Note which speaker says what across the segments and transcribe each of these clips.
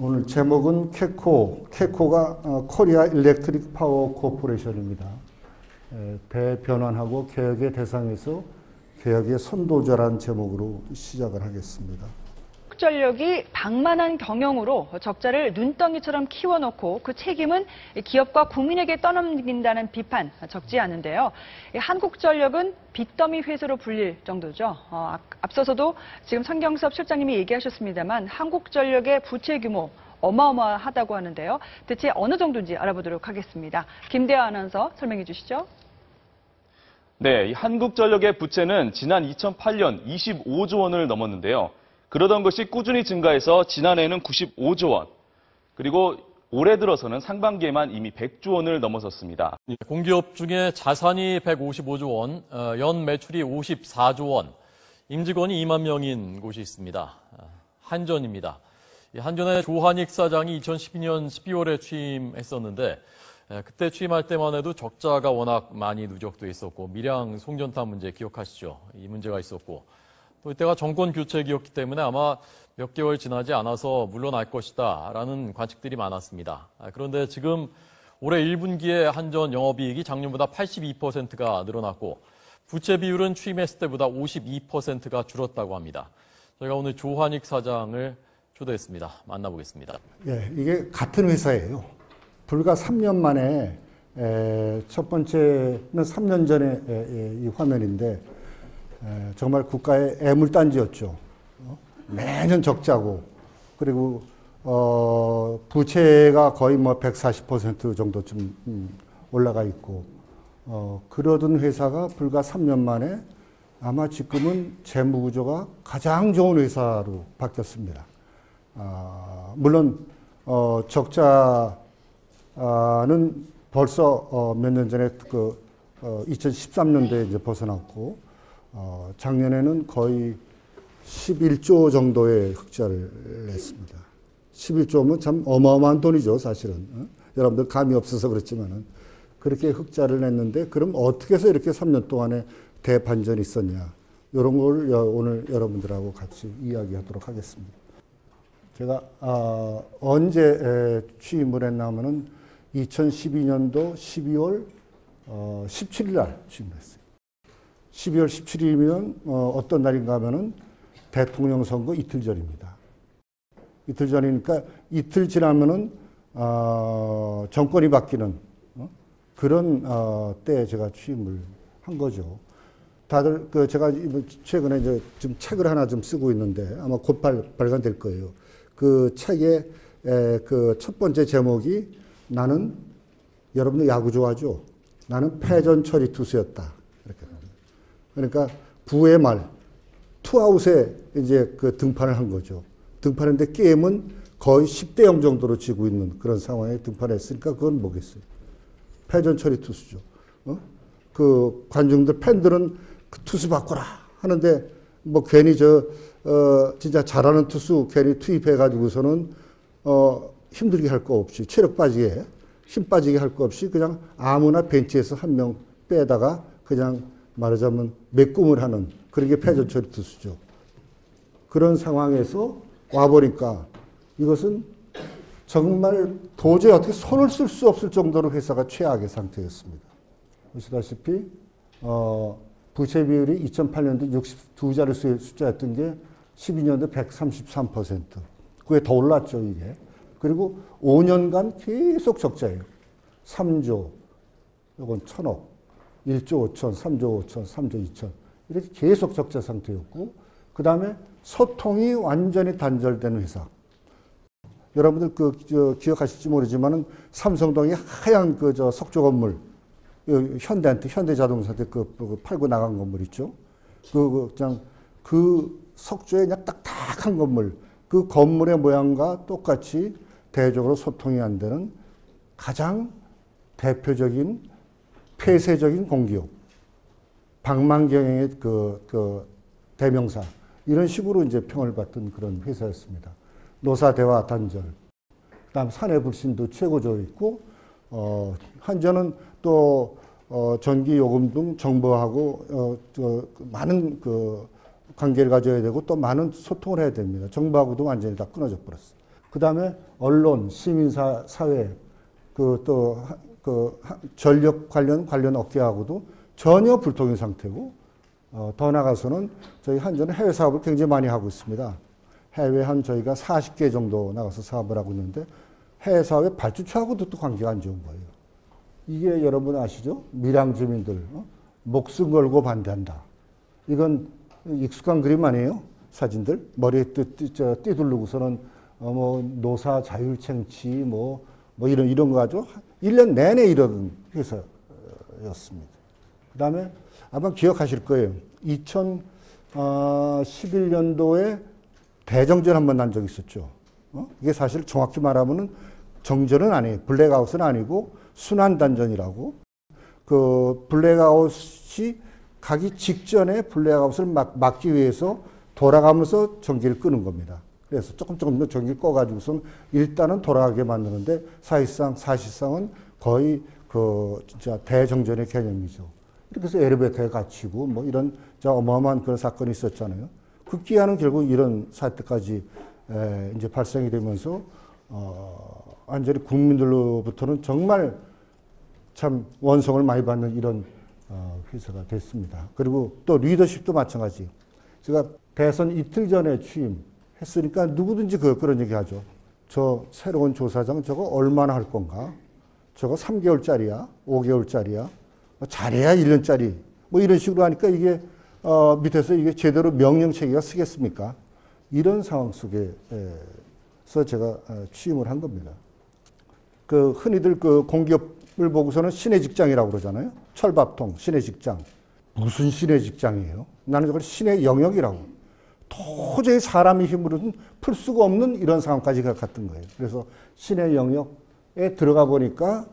Speaker 1: 오늘 제목은 캐코가 코리아 일렉트릭 파워 코퍼레이션입니다. 대변환하고 개혁의 대상에서 개혁의 선도자라는 제목으로 시작을 하겠습니다.
Speaker 2: 한국전력이 방만한 경영으로 적자를 눈덩이처럼 키워놓고 그 책임은 기업과 국민에게 떠넘긴다는 비판 적지 않은데요. 한국전력은 빚더미 회사로 불릴 정도죠. 앞서서도 지금 성경섭 실장님이 얘기하셨습니다만 한국전력의 부채 규모 어마어마하다고 하는데요. 대체 어느 정도인지 알아보도록 하겠습니다. 김대하 아나운서 설명해 주시죠.
Speaker 3: 네, 한국전력의 부채는 지난 2008년 25조 원을 넘었는데요. 그러던 것이 꾸준히 증가해서 지난해에는 95조 원, 그리고 올해 들어서는 상반기에만 이미 100조 원을 넘어섰습니다.
Speaker 4: 공기업 중에 자산이 155조 원, 연 매출이 54조 원, 임직원이 2만 명인 곳이 있습니다. 한전입니다. 한전의 조한익 사장이 2012년 12월에 취임했었는데 그때 취임할 때만 해도 적자가 워낙 많이 누적돼 있었고 밀양 송전탑 문제 기억하시죠? 이 문제가 있었고 또 이때가 정권 교체기였기 때문에 아마 몇 개월 지나지 않아서 물러날 것이다 라는 관측들이 많았습니다. 그런데 지금 올해 1분기에 한전 영업이익이 작년보다 82%가 늘어났고 부채 비율은 취임했을 때보다 52%가 줄었다고 합니다. 저희가 오늘 조한익 사장을 초대했습니다. 만나보겠습니다.
Speaker 1: 예, 이게 같은 회사예요. 불과 3년 만에 첫 번째는 3년 전에 이 화면인데 정말 국가의 애물단지였죠. 매년 적자고 그리고 부채가 거의 뭐 140% 정도쯤 올라가 있고 그러던 회사가 불과 3년 만에 아마 지금은 재무 구조가 가장 좋은 회사로 바뀌었습니다. 물론 적자는 벌써 몇 년 전에 2013년도에 이제 벗어났고 작년에는 거의 11조 정도의 흑자를 냈습니다. 11조면 참 어마어마한 돈이죠, 사실은. 여러분들 감이 없어서 그렇지만은 그렇게 흑자를 냈는데 그럼 어떻게 해서 이렇게 3년 동안에 대반전이 있었냐? 이런 걸 오늘 여러분들하고 같이 이야기하도록 하겠습니다. 제가 언제 취임을 했냐면은 2012년도 12월 17일 날 취임을 했어요. 12월 17일이면 어떤 날인가 하면은 대통령 선거 이틀 전입니다. 이틀 전이니까 이틀 지나면은 정권이 바뀌는 그런 때에 제가 취임을 한 거죠. 다들 제가 최근에 이제 좀 책을 하나 좀 쓰고 있는데 아마 곧 발간될 거예요. 그 책의 그 첫 번째 제목이 나는 여러분들 야구 좋아하죠? 나는 패전 처리 투수였다. 이렇게. 그러니까 부의 말, 투아웃에 이제 그 등판을 한 거죠. 등판했는데 게임은 거의 10대 0 정도로 지고 있는 그런 상황에 등판했으니까 그건 뭐겠어요? 패전 처리 투수죠. 그 관중들, 팬들은 그 투수 바꿔라 하는데 뭐 괜히 진짜 잘하는 투수 괜히 투입해가지고서는 힘들게 할 거 없이 체력 빠지게 힘 빠지게 할 거 없이 그냥 아무나 벤치에서 한 명 빼다가 그냥 말하자면 메꿈을 하는 그런 게 패전 처리 투수죠. 그런 상황에서 와보니까 이것은 정말 도저히 어떻게 손을 쓸 수 없을 정도로 회사가 최악의 상태였습니다. 보시다시피 부채 비율이 2008년도 62자릿수의 숫자였던 게 12년도 133%. 그게 더 올랐죠, 이게. 그리고 5년간 계속 적자예요. 3조, 이건 1,000억, 1조 5천, 3조 5천, 3조 2천. 이렇게 계속 적자 상태였고, 그 다음에 소통이 완전히 단절된 회사. 여러분들 기억하실지 모르지만은 삼성동의 하얀 석조 건물, 현대자동차한테 팔고 나간 건물 있죠. 그 석조에 그냥 딱딱한 건물, 그 건물의 모양과 똑같이 대적으로 소통이 안 되는 가장 대표적인 폐쇄적인 공기업, 방만경영의 대명사, 이런 식으로 이제 평을 받던 그런 회사였습니다. 노사대화 단절, 그 다음 사내불신도 최고조 있고, 한전은 또, 전기 요금 등 정부하고, 많은 관계를 가져야 되고 또 많은 소통을 해야 됩니다. 정부하고도 완전히 다 끊어져 버렸어요. 그다음에 언론, 시민사, 사회, 전력 관련 업계하고도 전혀 불통인 상태고, 더 나가서는 저희 한전은 해외 사업을 굉장히 많이 하고 있습니다. 해외 한 저희가 40개 정도 나가서 사업을 하고 있는데 해외 사업의 발주처하고도 또 관계가 안 좋은 거예요. 이게 여러분 아시죠? 밀양 주민들 목숨 걸고 반대한다. 이건 익숙한 그림 아니에요? 사진들 머리에 띠두르고서는 뭐 노사 자율청취 뭐 이런 거 가지고 1년 내내 이러던 회사였습니다. 그다음에 아마 기억하실 거예요. 2011년도에 대정전 한번 난 적이 있었죠. 이게 사실 정확히 말하면은 정전은 아니에요. 블랙아웃은 아니고 순환단전이라고. 그 블랙아웃이 가기 직전에 블랙아웃을 막기 위해서 돌아가면서 전기를 끄는 겁니다. 그래서 조금 더 전기를 꺼가지고선 일단은 돌아가게 만드는데 사실상은 거의 진짜 대정전의 개념이죠. 이렇게 해서 엘리베이터에 갇히고 뭐 이런 어마어마한 그런 사건이 있었잖아요. 급기야는 결국 이런 사태까지 이제 발생이 되면서 완전히 국민들로부터는 정말 참 원성을 많이 받는 이런 회사가 됐습니다. 그리고 또 리더십도 마찬가지. 제가 대선 이틀 전에 취임했으니까 누구든지 그런 얘기 하죠. 저 새로운 조사장 저거 얼마나 할 건가? 저거 3개월짜리야? 5개월짜리야? 잘해야 1년짜리. 뭐 이런 식으로 하니까 이게 밑에서 이게 제대로 명령 체계가 쓰겠습니까? 이런 상황 속에서 제가 취임을 한 겁니다. 그 흔히들 그 공기업을 보고서는 신의 직장이라고 그러잖아요. 철밥통, 신의 직장. 무슨 신의 직장이에요? 나는 저걸 신의 영역이라고. 도저히 사람의 힘으로는 풀 수가 없는 이런 상황까지 갔던 거예요. 그래서 신의 영역에 들어가 보니까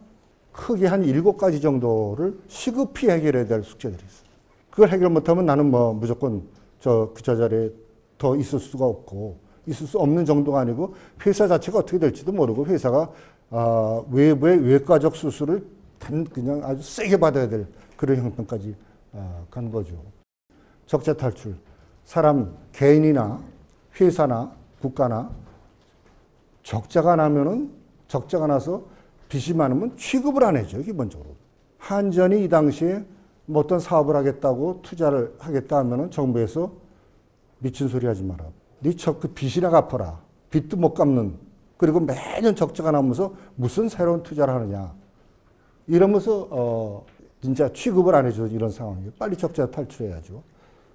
Speaker 1: 크게 한 7가지 정도를 시급히 해결해야 될 숙제들이 있어요. 그걸 해결 못하면 나는 뭐 무조건 저 자리에 더 있을 수가 없고, 있을 수 없는 정도가 아니고 회사 자체가 어떻게 될지도 모르고 회사가 외부의 외과적 수술을 그냥 아주 세게 받아야 될 그런 형편까지 간 거죠. 적자 탈출. 사람, 개인이나 회사나 국가나 적자가 나서 빚이 많으면 취급을 안 해죠, 기본적으로. 한전이 이 당시에 뭐 어떤 사업을 하겠다고 투자를 하겠다 하면은 정부에서 미친 소리 하지 마라. 그 빚이나 갚아라. 빚도 못 갚는. 그리고 매년 적자가 나면서 무슨 새로운 투자를 하느냐. 이러면서 진짜 취급을 안 해줘, 이런 상황이에요. 빨리 적자 탈출해야죠.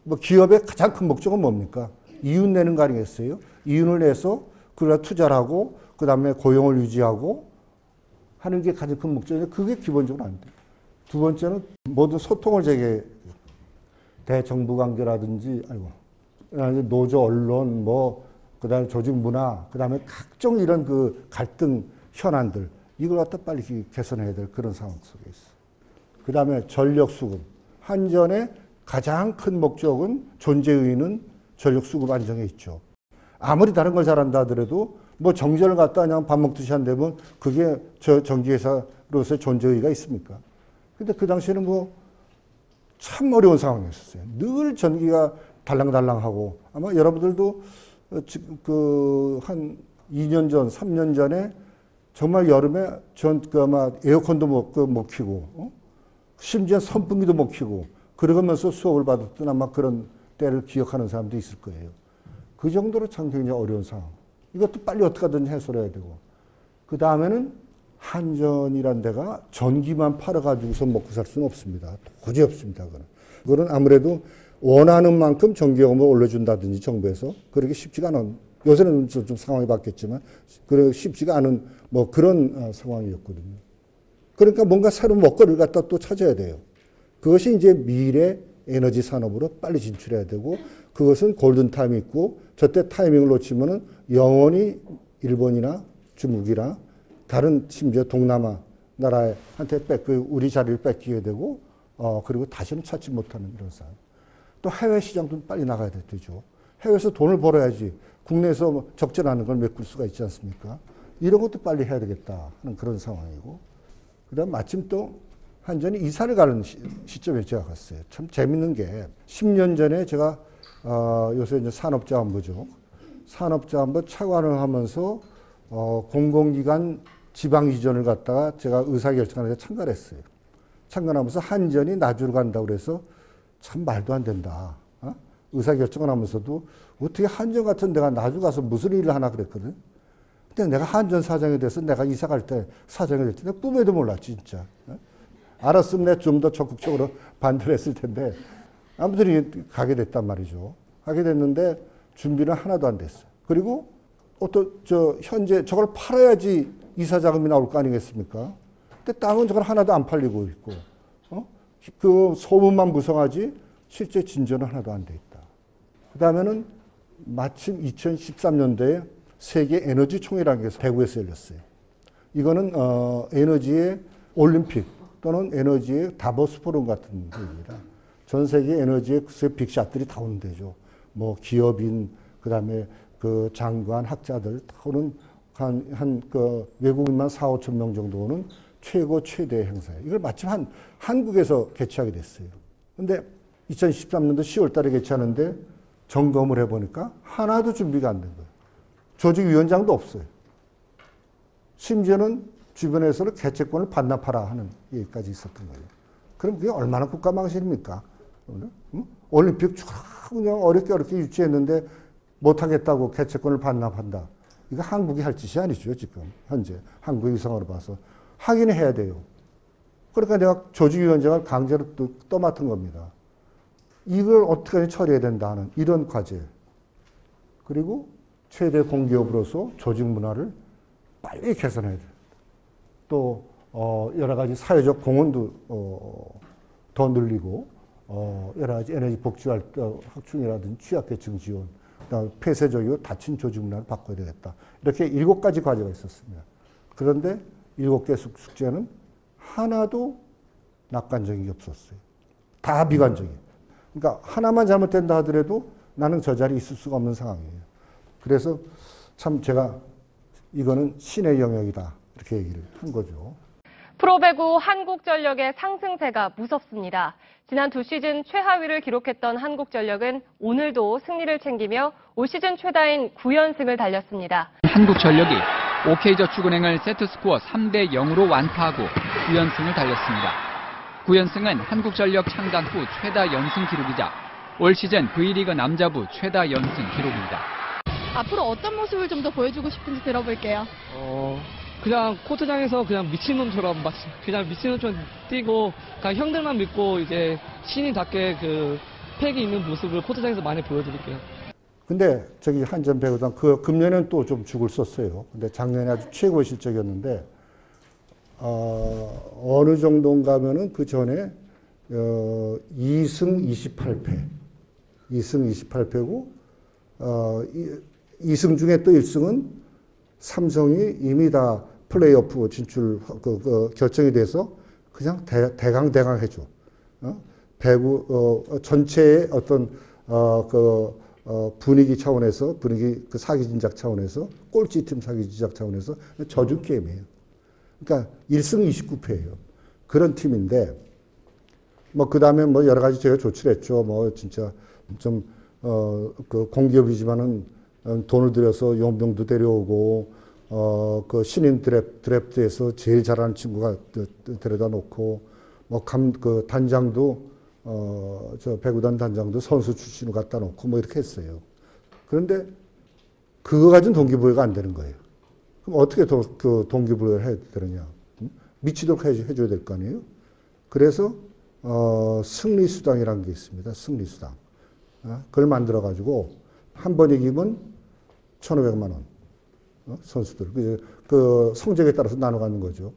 Speaker 1: 뭐 기업의 가장 큰 목적은 뭡니까? 이윤 내는 거 아니겠어요? 이윤을 내서 그걸 투자를 하고 그다음에 고용을 유지하고 하는 게 가장 큰 목적인데 그게 기본적으로 안 돼요. 두 번째는 모든 소통을 대정부 관계라든지 노조 언론 그다음에 조직 문화 그다음에 각종 이런 그 갈등 현안들 이걸 갖다 빨리 개선해야 될 그런 상황 속에 있어요. 그다음에 전력 수급. 한전의 가장 큰 목적은 존재 의의는 전력 수급 안정에 있죠. 아무리 다른 걸 잘한다 하더라도 뭐 정전을 갖다 그냥 밥 먹듯이 한다면 그게 저 전기회사로서의 존재 의의가 있습니까? 근데 그 당시에는 뭐 참 어려운 상황이었어요. 늘 전기가 달랑달랑하고 아마 여러분들도 한 2년 전, 3년 전에 정말 여름에 아마 에어컨도 못 켜고 심지어 선풍기도 못 켜고 그러면서 수업을 받았던 아마 그런 때를 기억하는 사람도 있을 거예요. 그 정도로 참 굉장히 어려운 상황. 이것도 빨리 어떻게 하든지 해소를 해야 되고. 그 다음에는 한전이란 데가 전기만 팔아가지고서 먹고 살 수는 없습니다. 도저히 없습니다. 그거는 아무래도 원하는 만큼 전기요금을 올려준다든지 정부에서 그렇게 쉽지가 않은, 요새는 좀 상황이 바뀌었지만 그렇게 쉽지가 않은 뭐 그런 상황이었거든요. 그러니까 뭔가 새로운 먹거리를 갖다 또 찾아야 돼요. 그것이 이제 미래 에너지 산업으로 빨리 진출해야 되고 그것은 골든타임이 있고 저때 타이밍을 놓치면은 영원히 일본이나 중국이나 다른 심지어 동남아 나라한테 우리 자리를 뺏기게 되고 그리고 다시는 찾지 못하는 이런 상황. 또 해외 시장도 빨리 나가야 되죠. 해외에서 돈을 벌어야지 국내에서 적절하는 걸 메꿀 수가 있지 않습니까? 이런 것도 빨리 해야 되겠다 하는 그런 상황이고 그다음 마침 또 한전이 이사를 가는 시점에 제가 갔어요. 참 재밌는 게 10년 전에 제가 요새 이제 산업자원부죠. 산업자원부 차관을 하면서 공공기관 지방 이전을 갖다가 제가 의사결정하는데 참가를 했어요. 참가하면서 한전이 나주로 간다고 그래서 참 말도 안 된다. 의사결정을 하면서도 어떻게 한전 같은 데가 나주 가서 무슨 일을 하나 그랬거든. 근데 내가 한전 사장이 돼서 내가 이사 갈 때 사장이 될지 내가 꿈에도 몰랐지, 진짜. 알았으면 내가 좀 더 적극적으로 반대를 했을 텐데 아무튼 가게 됐단 말이죠. 가게 됐는데 준비는 하나도 안 됐어요. 그리고 현재 저걸 팔아야지 이사 자금이 나올 거 아니겠습니까? 근데 땅은 저걸 하나도 안 팔리고 있고, 그 소문만 무성하지 실제 진전은 하나도 안 돼 있다. 그 다음에는 마침 2013년도에 세계 에너지 총회라는 게 대구에서 열렸어요. 이거는 에너지의 올림픽 또는 에너지의 다보스 포럼 같은 거입니다. 전 세계 에너지의 빅샷들이 다 오는 데죠. 뭐 기업인, 그다음에 그 장관, 학자들 다 오는 그 외국인만 4~5천 명 정도 오는 최대 행사예요. 이걸 마침 한국에서 개최하게 됐어요. 근데 2013년도 10월 달에 개최하는데 점검을 해보니까 하나도 준비가 안 된 거예요. 조직위원장도 없어요. 심지어는 주변에서는 개최권을 반납하라 하는 얘기까지 있었던 거예요. 그럼 그게 얼마나 국가망신입니까? 올림픽 그냥 어렵게 유치했는데 못하겠다고 개최권을 반납한다. 이거 한국이 할 짓이 아니죠, 지금. 현재. 한국의 위상으로 봐서. 하긴 해야 돼요. 그러니까 내가 조직위원장을 강제로 떠맡은 겁니다. 이걸 어떻게 처리해야 된다 하는 이런 과제. 그리고 최대 공기업으로서 조직 문화를 빨리 개선해야 돼요. 또 여러 가지 사회적 공헌도 더 늘리고 여러 가지 에너지 복지 확충이라든지 취약계층 지원, 그다음에 폐쇄적이고 닫힌 조직 문화를 바꿔야 되겠다. 이렇게 7가지 과제가 있었습니다. 그런데 7개 숙제는 하나도 낙관적인 게 없었어요. 다 비관적이에요. 그러니까 하나만 잘못된다 하더라도 나는 저 자리에 있을 수가 없는 상황이에요. 그래서 참 제가 이거는 신의 영역이다 이렇게 얘기를 한 거죠.
Speaker 5: 프로배구 한국전력의 상승세가 무섭습니다. 지난 2시즌 최하위를 기록했던 한국전력은 오늘도 승리를 챙기며 올 시즌 최다인 9연승을 달렸습니다.
Speaker 6: 한국전력이 OK저축은행을 세트스코어 3대0으로 완파하고 9연승을 달렸습니다. 9연승은 한국전력 창단 후 최다 연승 기록이자 올 시즌 V리그 남자부 최다 연승 기록입니다.
Speaker 7: 앞으로 어떤 모습을 좀 더 보여주고 싶은지 들어볼게요.
Speaker 8: 그냥 코트장에서 그냥 미친놈처럼 그냥 미친놈처럼 뛰고 그냥 형들만 믿고 이제 신인답게 그 패기 있는 모습을 코트장에서 많이 보여드릴게요.
Speaker 1: 근데 저기 한전 배구단 그 금년에는 또 좀 죽을 썼어요. 근데 작년에 아주 최고의 실적이었는데 어느 정도인가면은 그 전에 2승 28패, 2승 28패고 2승 중에 또 1승은 삼성이 이미 다 플레이오프 진출 결정이 돼서 그냥 대강 해줘. 배구 전체의 어떤 분위기 차원에서 그 사기 진작 차원에서 꼴찌팀 사기 진작 차원에서 져준 게임이에요. 그러니까 1승 29패예요. 그런 팀인데 뭐 그다음에 뭐 여러 가지 제가 조치를 했죠. 뭐 진짜 좀 그 공기업이지만은 돈을 들여서 용병도 데려오고 그 신인 드래프트에서 제일 잘하는 친구가 데려다 놓고 뭐 그 단장도 저 배구단 단장도 선수 출신으로 갖다 놓고 뭐 이렇게 했어요. 그런데 그거 가진 동기부여가 안 되는 거예요. 그럼 어떻게 그 동기부여를 해야 되느냐? 미치도록 해줘야 될 거 아니에요? 그래서 승리수당이라는 게 있습니다. 승리수당. 그걸 만들어가지고 한 번 이기면 1,500만 원. 선수들. 그 성적에 따라서 나눠가는 거죠.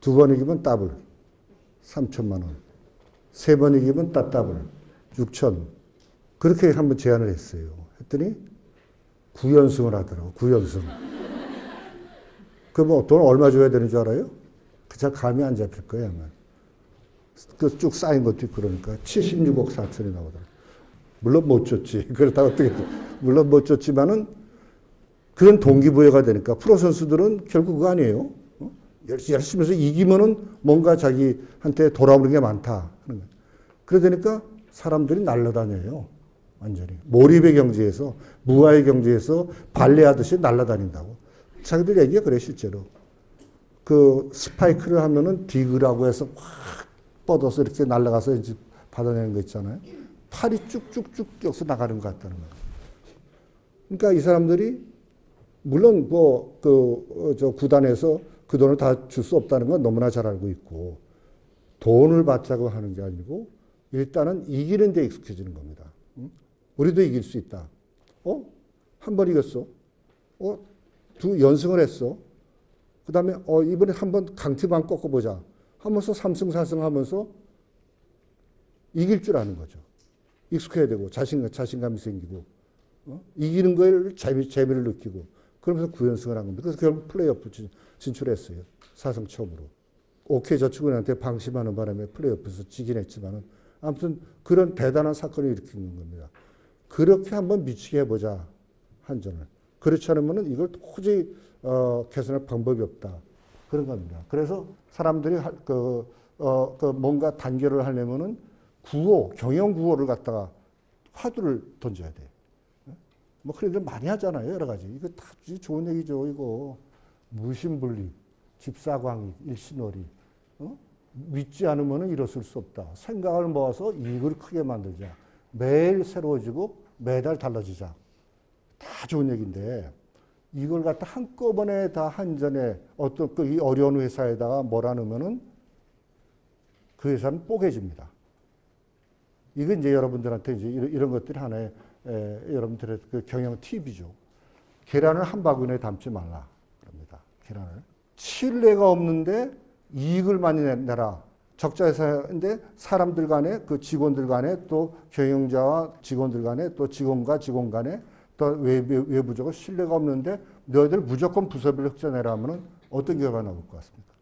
Speaker 1: 2번 이기면 더블. 3,000만 원. 3번 이기면 더블. 6,000. 그렇게 한번 제안을 했어요. 했더니 9연승을 하더라고. 9연승. 그럼 돈 얼마 줘야 되는 줄 알아요? 잘 감이 안 잡힐 거예요, 아마. 그 쭉 쌓인 것도 있고 그러니까 76억 4천이 나오더라고요. 물론 못 줬지. 그렇다고 어떻게, 물론 못 줬지만은 그런 동기부여가 되니까 프로 선수들은 결국 그거 아니에요. 열심히 해서 이기면은 뭔가 자기한테 돌아오는 게 많다. 하는 거예요. 그러니까 사람들이 날아다녀요. 완전히. 몰입의 경제에서, 무아의 경제에서 발레하듯이 날아다닌다고. 자기들 얘기가 그래, 실제로. 그 스파이크를 하면은 디그라고 해서 확 뻗어서 이렇게 날아가서 이제 받아내는 거 있잖아요. 팔이 쭉쭉쭉 여기서 나가는 것 같다는 거예요. 그러니까 이 사람들이 물론 뭐 저 구단에서 그 돈을 다 줄 수 없다는 건 너무나 잘 알고 있고 돈을 받자고 하는 게 아니고 일단은 이기는 데 익숙해지는 겁니다. 우리도 이길 수 있다. 한 번 이겼어. 두 연승을 했어. 그 다음에 이번에 한번 강팀만 꺾어보자 하면서 3승 4승 하면서 이길 줄 아는 거죠. 익숙해야 되고 자신감이 생기고 이기는 걸 재미를 느끼고 그러면서 9연승을 한 겁니다. 그래서 결국 플레이오프 진출했어요. 사상 처음으로. OK저축은행한테 방심하는 바람에 플레이오프에서 지긴 했지만은 아무튼 그런 대단한 사건을 일으키는 겁니다. 그렇게 한번 미치게 해보자, 한전을. 그렇지 않으면은 이걸 도저히 개선할 방법이 없다. 그런 겁니다. 그래서 사람들이 뭔가 단결을 하려면은 경영 구호를 갖다가 화두를 던져야 돼. 뭐 그런 일 많이 하잖아요, 여러 가지. 이거 다 좋은 얘기죠, 이거. 무신분리, 집사광이, 일신월이. 믿지 않으면은 일어설 수 없다. 생각을 모아서 이익을 크게 만들자. 매일 새로워지고 매달 달라지자. 다 좋은 얘기인데 이걸 갖다 한꺼번에 다 한전에 어떤 이 어려운 회사에다가 몰아넣으면은 그 회사는 뽀개집니다. 이건 이제 여러분들한테 이제 이런 것들이 하나의 여러분들의 그 경영 팁이죠. 계란을 한 바구니에 담지 말라. 그럽니다. 계란을. 신뢰가 없는데 이익을 많이 내라. 적자 회사인데 사람들 간에 그 직원들 간에 또 경영자와 직원들 간에 또 직원과 직원 간에 또 외부적으로 신뢰가 없는데 너희들 무조건 부서비를 흑자내라 하면은 어떤 결과가 나올 것 같습니까?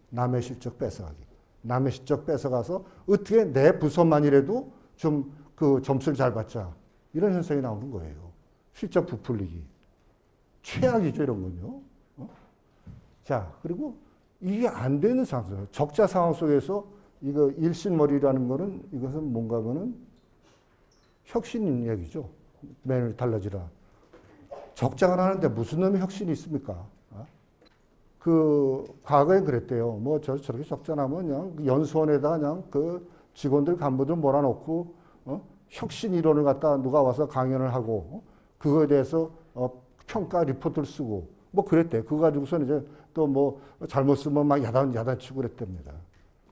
Speaker 1: 남의 실적 뺏어가기. 남의 실적 뺏어가서 어떻게 내 부서만이라도 좀 그 점수를 잘 받자. 이런 현상이 나오는 거예요. 실적 부풀리기. 최악이죠, 이런 건요. 자, 그리고 이게 안 되는 상황, 적자 상황 속에서 이거 일신머리라는 거는 이것은 뭔가 하면은 혁신 얘기죠. 매일 달라지라. 적장을 하는데 무슨 놈의 혁신이 있습니까? 그 과거엔 그랬대요. 뭐 저렇게 적자나면 그냥 연수원에다가 그냥 그 직원들 간부들 몰아놓고 혁신 이론을 갖다 누가 와서 강연을 하고 그거에 대해서 평가 리포트를 쓰고 뭐 그랬대. 그거 가지고서는 이제 또 뭐 잘못 쓰면 막 야단치고 그랬답니다.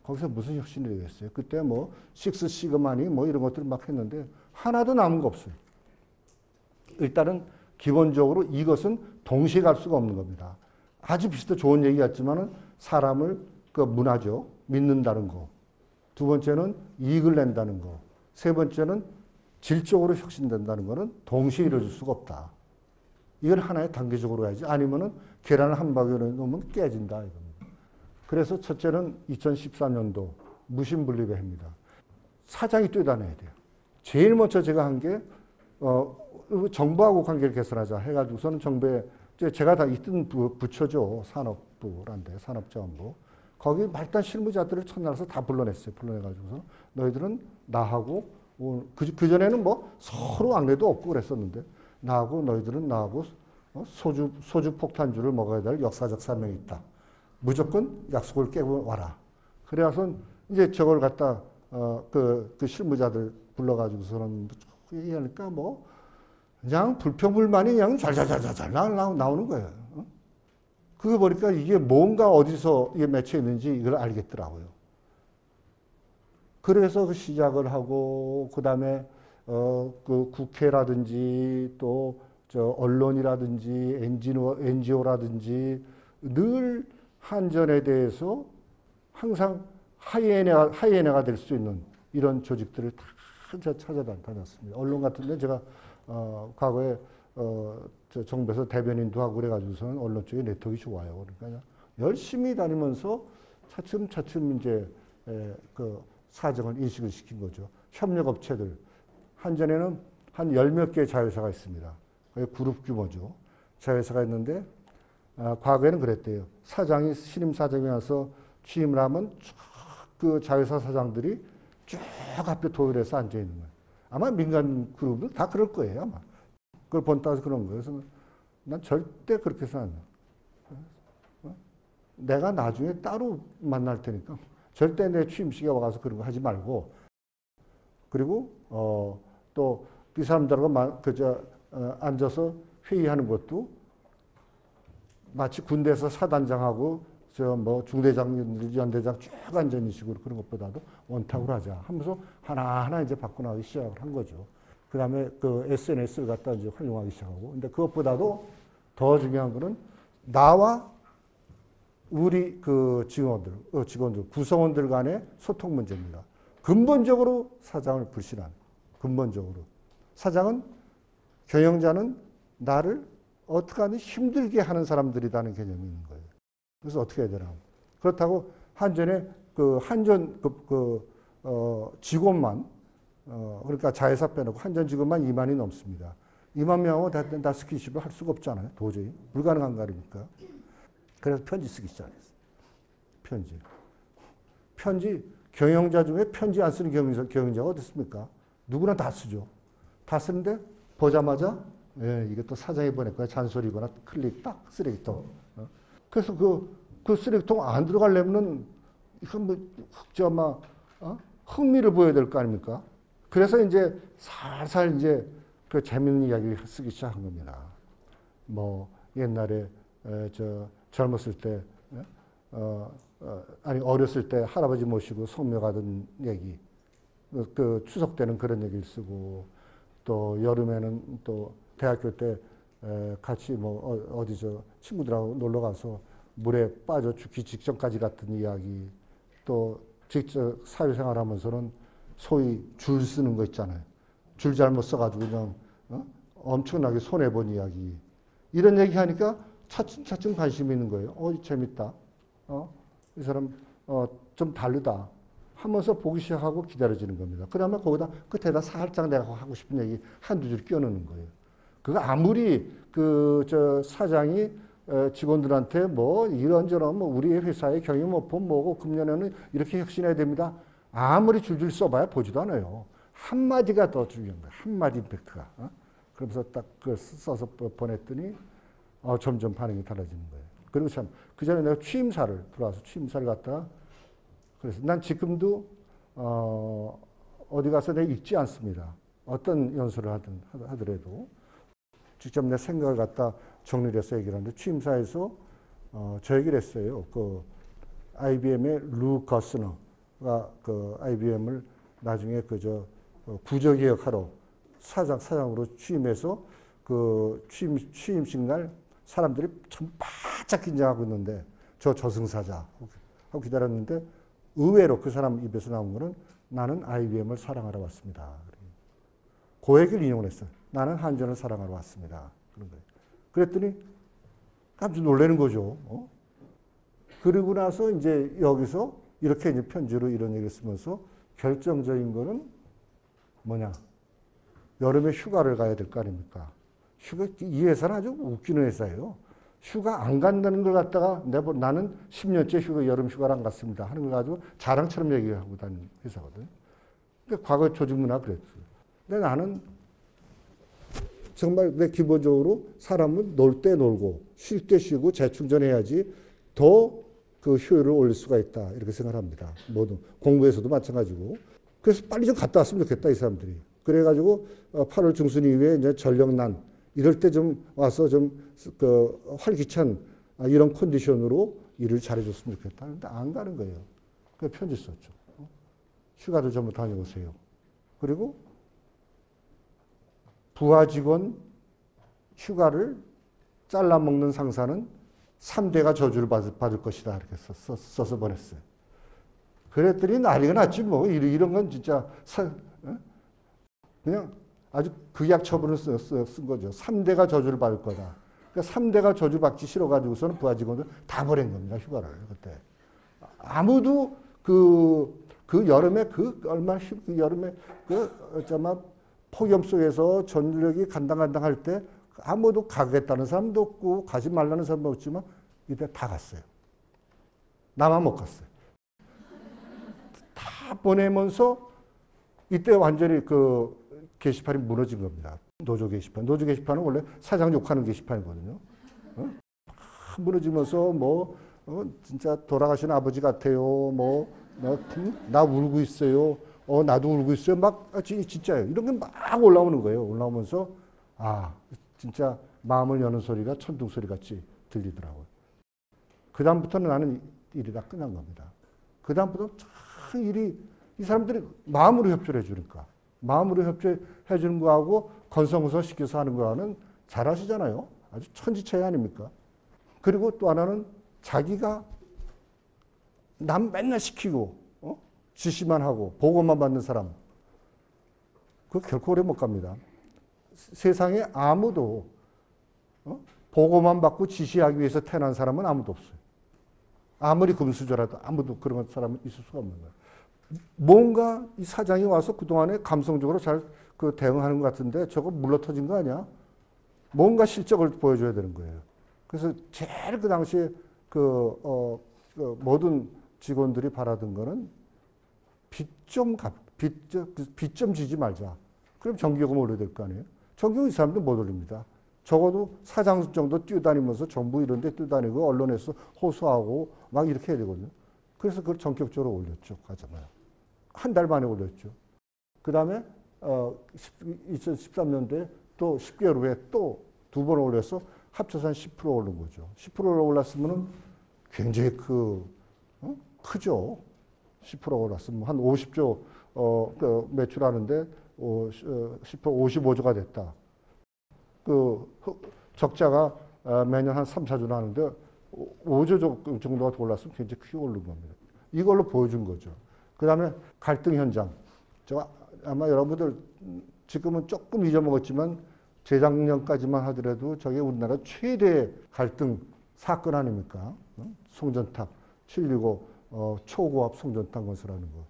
Speaker 1: 거기서 무슨 혁신이 되겠어요? 그때 뭐 식스 시그마니 뭐 이런 것들 막 했는데 하나도 남은 거 없어요. 일단은 기본적으로 이것은 동시에 갈 수가 없는 겁니다. 아주 비슷한 좋은 얘기 같지만은 사람을 그 문화죠. 믿는다는 거. 두 번째는 이익을 낸다는 거. 세 번째는 질적으로 혁신된다는 거는 동시에 이루어질 수가 없다. 이걸 하나의 단계적으로 해야지. 아니면은 계란을 한 바구니에 넣으면 깨진다. 이겁니다. 그래서 첫째는 2013년도 무신분리배입니다. 사장이 뛰어다녀야 돼요. 제일 먼저 제가 한 게 정부하고 관계를 개선하자 해가지고서는 정부에 제가 다 있던 부처죠. 산업부란데 산업자원부. 거기 말단 실무자들을 첫날에서 다 불러냈어요. 불러내가지고서 너희들은 나하고 그전에는 뭐 서로 앙래도 없고 그랬었는데 너희들은 나하고 소주 폭탄주를 먹어야 될 역사적 사명이 있다. 무조건 약속을 깨고 와라. 그래서 이제 저걸 갖다 그 실무자들 불러가지고서는 얘기하니까 뭐 그냥 불평불만이 그냥 잘잘잘잘 나오는 거예요. 그거 보니까 이게 뭔가 어디서 이게 맺혀 있는지 이걸 알겠더라고요. 그래서 그 시작을 하고 그다음에 그 국회라든지 또 저 언론이라든지 NGO라든지 늘 한전에 대해서 항상 하이에나가 될 수 있는 이런 조직들을 다 찾아다녔습니다. 언론 같은 데 제가 과거에 저 정부에서 대변인도 하고 그래가지고서는 언론 쪽에 네트워크가 좋아요. 그러니까 열심히 다니면서 차츰 이제 그 사정을 인식을 시킨 거죠. 협력업체들. 한전에는 한 10몇 개의 자회사가 있습니다. 거의 그룹 규모죠. 자회사가 있는데 과거에는 그랬대요. 사장이 신임 사장이 와서 취임을 하면 그 자회사 사장들이 쭉 앞에 도열해서 앉아 있는 거예요. 아마 민간 그룹은 다 그럴 거예요. 아마. 그걸 본따서 그런 거예요. 그래서 난 절대 그렇게 해서 안 돼. 내가 나중에 따로 만날 테니까 절대 내 취임식에 와서 그런 거 하지 말고, 그리고 또 이 사람들하고 앉아서 회의하는 것도 마치 군대에서 사단장하고 중대장, 연대장 쭉 앉아 있는 식으로 그런 것보다도 원탁으로 하자 하면서 하나하나 이제 바꿔나가기 시작을 한 거죠. 그 다음에 그 SNS를 갖다 이제 활용하기 시작하고. 근데 그것보다도 더 중요한 거는 나와 우리 그 직원들, 구성원들 간의 소통 문제입니다. 근본적으로 사장을 불신하는, 근본적으로. 사장은, 경영자는 나를 어떻게 하든 힘들게 하는 사람들이라는 개념이 있는 거예요. 그래서 어떻게 해야 되나. 그렇다고 한전에 직원만, 그러니까 자회사 빼놓고 한전 직원만 2만이 넘습니다. 2만 명하고 다 스킨십을 할 수가 없잖아요. 도저히. 불가능한 거 아닙니까? 그래서 편지 쓰기 시작했어요. 편지, 경영자 중에 편지 안 쓰는 경영자가 어디 있습니까? 누구나 다 쓰죠. 다 쓰는데 보자마자 이게 또 사장이 보낼 거야. 잔소리거나 클릭 딱 쓰레기통. 그래서 그 쓰레기통 안 들어가려면은 이건 흥미를 보여야 될 거 아닙니까? 그래서 이제 살살 이제 그 재밌는 이야기를 쓰기 시작한 겁니다. 옛날에 젊었을 때 어렸을 때 할아버지 모시고 성묘 가던 얘기, 그 추석 때는 그런 얘기를 쓰고, 또 여름에는 또 대학교 때 같이 친구들하고 놀러 가서 물에 빠져 죽기 직전까지 갔던 이야기, 또 직접 사회생활 하면서는 소위 줄 쓰는 거 있잖아요. 줄 잘못 써가지고 그냥 엄청나게 손해본 이야기. 이런 얘기 하니까 차츰 관심이 있는 거예요. 재밌다. 이 사람 좀 다르다 하면서 보기 시작하고 기다려지는 겁니다. 그 다음에 거기다 끝에다 살짝 내가 하고 싶은 얘기 한두 줄 끼워넣는 거예요. 그거 아무리 사장이 직원들한테 이런저런 우리의 회사의 경영 모품 뭐고 금년에는 이렇게 혁신해야 됩니다. 아무리 줄줄 써봐야 보지도 않아요. 한마디가 더 중요한 거예요. 한마디 임팩트가. 그러면서 딱 써서 보냈더니 점점 반응이 달라지는 거예요. 그리고 참, 그 전에 내가 취임사를 들어와서 취임사를 갖다가, 그래서 난 지금도, 어디 가서 내가 읽지 않습니다. 어떤 연설을 하더라도. 직접 내 생각을 갖다 정리를 해서 얘기를 하는데, 취임사에서, 저 얘기를 했어요. IBM의 루 거스너가 IBM을 나중에 구조개혁하러 사장으로 취임해서 취임식 날 사람들이 참 바짝 긴장하고 있는데 저승사자 하고 기다렸는데 의외로 그 사람 입에서 나온 거는 나는 IBM을 사랑하러 왔습니다. 그 얘기를 인용을 했어요. 나는 한전을 사랑하러 왔습니다. 그런 거예요. 그랬더니 깜짝 놀라는 거죠. 그리고 나서 이제 여기서 이렇게 이제 편지로 이런 얘기를 쓰면서 결정적인 거는 뭐냐. 여름에 휴가를 가야 될 거 아닙니까? 이 회사는 아주 웃기는 회사예요. 휴가 안 간다는 걸 갖다가 나는 10년째 여름 휴가를 안 갔습니다 하는 걸 가지고 자랑처럼 얘기하고 다니는 회사거든요. 그러니까 과거 조직 문화가 그랬어요. 근데 나는 정말 기본적으로 사람은 놀 때 놀고 쉴 때 쉬고 재충전해야지 더 그 효율을 올릴 수가 있다 이렇게 생각합니다. 모든 공부에서도 마찬가지고. 그래서 빨리 좀 갔다 왔으면 좋겠다 이 사람들이. 그래가지고 8월 중순 이후에 이제 전력난 이럴 때 좀 와서 좀 활기찬 이런 컨디션으로 일을 잘해줬으면 좋겠다. 근데 안 가는 거예요. 그래서 편지 썼죠. 휴가도 좀 다녀오세요. 그리고 부하 직원 휴가를 잘라먹는 상사는 3대가 저주를 받을 것이다. 이렇게 써서 보냈어요. 그랬더니 난리가 났지 뭐. 이런 건 진짜 그냥 아주 극약 처분을 쓴 거죠. 3대가 저주를 받을 거다. 그러니까 3대가 저주 받기 싫어가지고서는 부하 직원들 다 보낸 겁니다. 휴가를 그때. 아무도 그 여름에 여름에 폭염 속에서 전력이 간당간당할 때 아무도 가겠다는 사람도 없고 가지 말라는 사람도 없지만 이때 다 갔어요. 나만 못 갔어요. 다 보내면서 이때 완전히 게시판이 무너진 겁니다. 노조 게시판. 노조 게시판은 원래 사장 욕하는 게시판이거든요. 무너지면서 진짜 돌아가신 아버지 같아요. 나 울고 있어요. 나도 울고 있어요. 막 진짜예요. 이런 게 막 올라오는 거예요. 올라오면서 진짜 마음을 여는 소리가 천둥 소리 같이 들리더라고요. 그 다음부터는 나는 일이 다 끝난 겁니다. 그 다음부터 참 이 사람들이 마음으로 협조를 해주니까 마음으로 협조해 주는 거하고 건성건성 시켜서 하는 거와는 잘 아시잖아요. 아주 천지차이 아닙니까? 그리고 또 하나는 자기가 남 맨날 시키고 지시만 하고 보고만 받는 사람, 그거 결코 오래 못 갑니다. 세상에 아무도 보고만 받고 지시하기 위해서 태어난 사람은 아무도 없어요. 아무리 금수저라도 아무도 그런 사람은 있을 수가 없는 거예요. 뭔가 이 사장이 와서 그동안에 감성적으로 잘 대응하는 것 같은데 저거 물러터진 거 아니야? 뭔가 실적을 보여줘야 되는 거예요. 그래서 제일 그 당시에 모든 직원들이 바라던 거는 빚 좀 지지 말자. 그럼 정기요금 올려야 될 거 아니에요? 정기요금 이 사람들 못 올립니다. 적어도 사장 정도 뛰어다니면서 정부 이런 데 뛰어다니고 언론에서 호소하고 막 이렇게 해야 되거든요. 그래서 그걸 전격적으로 올렸죠. 가정을. 한 달 만에 올렸죠. 그 다음에 2013년도에 또 10개월 후에 또 2번 올려서 합쳐서 한 10% 오른 거죠. 10%를 올랐으면 굉장히 크죠. 10% 올랐으면 한 50조 매출하는데 10% 55조가 됐다. 적자가 매년 한 3, 4조 나는데 5조 정도가 더 올랐으면 굉장히 크게 오른 겁니다. 이걸로 보여준 거죠. 그 다음에 갈등 현장. 아마 여러분들 지금은 조금 잊어먹었지만 재작년까지만 하더라도 저게 우리나라 최대 갈등 사건 아닙니까? 송전탑 7.25 초고압 송전탑 건설하는 거.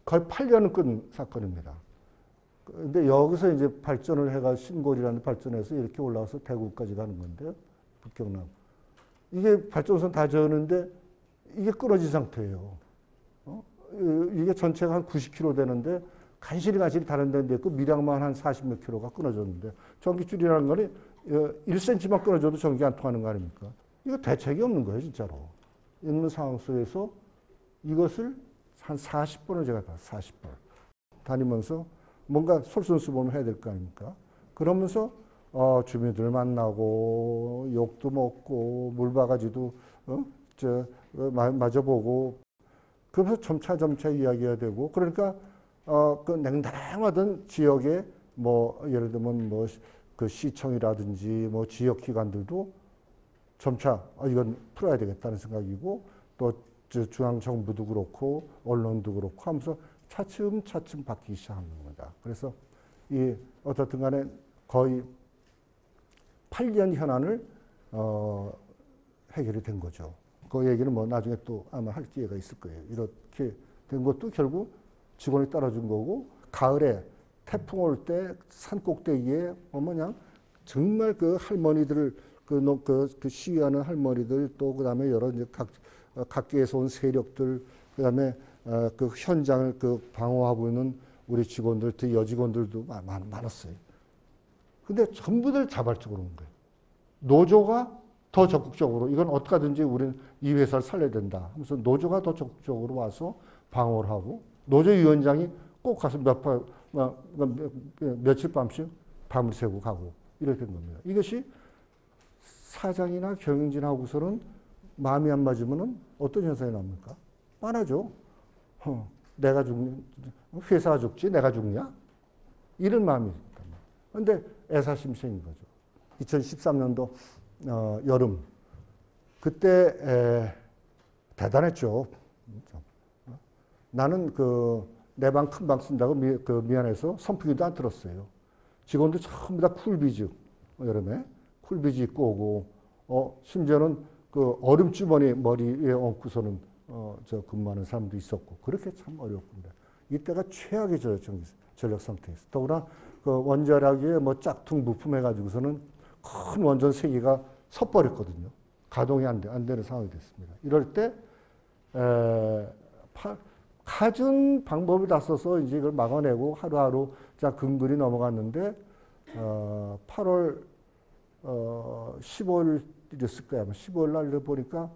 Speaker 1: 거의 8년을 끈 사건입니다. 근데 여기서 이제 발전을 해가 신골이라는 발전해서 이렇게 올라와서 대구까지 가는 건데요. 북경남. 이게 발전선 다 저었는데 이게 끊어진 상태예요. 이게 전체가 한 90km 되는데 간신히 다른 데인데 있고 밀양만 한 40몇 킬로가 끊어졌는데 전기줄이라는 거는 1cm만 끊어져도 전기 안 통하는 거 아닙니까? 이거 대책이 없는 거예요, 진짜로. 있는 상황 속에서 이것을 한 40번을 제가 40번 다니면서 뭔가 솔선수범을 해야 될 거 아닙니까? 그러면서 주민들 만나고 욕도 먹고 물바가지도 마저보고 그러면서 점차 이야기해야 되고 그러니까 그 냉담하던 지역에 예를 들면 그 시청이라든지 지역기관들도 점차 이건 풀어야 되겠다는 생각이고 또 중앙정부도 그렇고 언론도 그렇고 하면서 차츰 바뀌기 시작한 겁니다. 그래서 어떻든 간에 거의 8년 현안을 해결이 된 거죠. 그 얘기는 나중에 또 아마 할 기회가 있을 거예요. 이렇게 된 것도 결국 직원이 따라준 거고 가을에 태풍 올 때 산 꼭대기에 정말 그 할머니들 그 시위하는 할머니들 또 그다음에 여러 이제 각계에서 온 세력들 그다음에 그 현장을 방어하고 있는 우리 직원들, 여직원들도 많았어요. 근데 전부들 자발적으로 온 거예요. 노조가 더 적극적으로 이건 어떻게든지 우리는 이 회사를 살려야 된다 하면서 노조가 더 적극적으로 와서 방어를 하고 노조위원장이 꼭 가서 며칠 밤씩 밤을 새고 가고 이렇게 된 겁니다. 이것이 사장이나 경영진하고서는 마음이 안 맞으면 어떤 현상이 납니까? 뻔하죠. 내가 죽냐? 회사가 죽지 내가 죽냐? 이런 마음이 있단 말이에요. 그런데 애사심생인 거죠. 2013년도 여름 그때 대단했죠. 나는 내 방 큰 방 쓴다고 미안해서 선풍기도 안 틀었어요. 직원들 전부 다 쿨비즈 여름에 쿨비즈 입고 오고 심지어는 얼음 주머니 머리에 얹고서는 근무하는 사람도 있었고 그렇게 참 어렵습니다. 이때가 최악의 전력 상태였어요. 더구나 원자력에 짝퉁 부품해가지고서는 큰 원전 3개가 섰버렸거든요. 가동이 안 되는 상황이 됐습니다. 이럴 때 갖은 방법을 다 써서 이제 이걸 막아내고 하루하루 근근히 넘어갔는데 8월 15일이었을 거야. 15일 날 보니까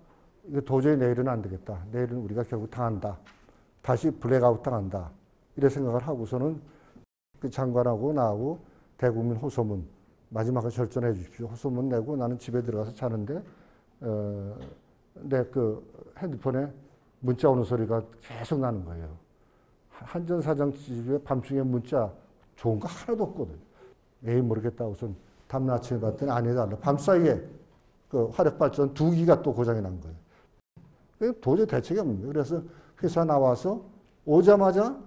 Speaker 1: 이거 도저히 내일은 안 되겠다. 내일은 우리가 결국 당한다. 다시 블랙아웃 당한다. 이런 생각을 하고서는 그 장관하고 나하고 대국민 호소문 마지막에 절전해 주십시오. 호소문 내고 나는 집에 들어가서 자는데 내 그 핸드폰에 문자 오는 소리가 계속 나는 거예요. 한전 사장 집에 밤중에 문자 좋은 거 하나도 없거든. 에이 모르겠다. 우선 다음날 아침에 봤더니 아니다. 밤사이에 그 화력발전 2기가 또 고장이 난 거예요. 도저히 대책이 없는 거예요. 그래서 회사 나와서 오자마자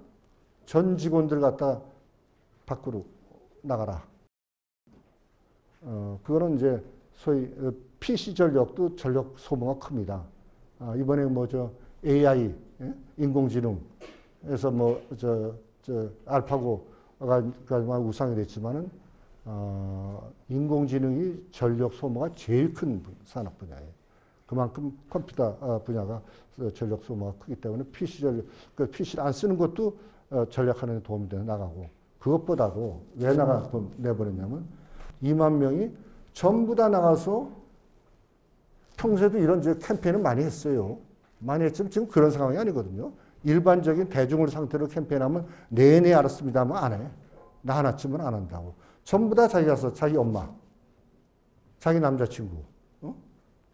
Speaker 1: 전 직원들 갖다 밖으로 나가라. 그거는 이제 소위 PC 전력도 전력 소모가 큽니다. 이번에 뭐 저 AI 인공지능에서 뭐 저 알파고가 우상이 됐지만은 인공지능이 전력 소모가 제일 큰 산업 분야예요. 그만큼 컴퓨터 분야가 전력 소모가 크기 때문에 PC 전력, 그 PC를 안 쓰는 것도 전략하는 데 도움이 돼 나가고 그것보다도 왜 내보냈냐면 2만 명이 전부 다 나가서 평소에도 이런 캠페인을 많이 했어요. 많이 했지만 지금 그런 상황이 아니거든요. 일반적인 대중을 상태로 캠페인하면 내내 알았습니다 하면 안 해. 나 하나쯤은 안 한다고. 전부 다 자기 가서 자기 엄마, 자기 남자친구,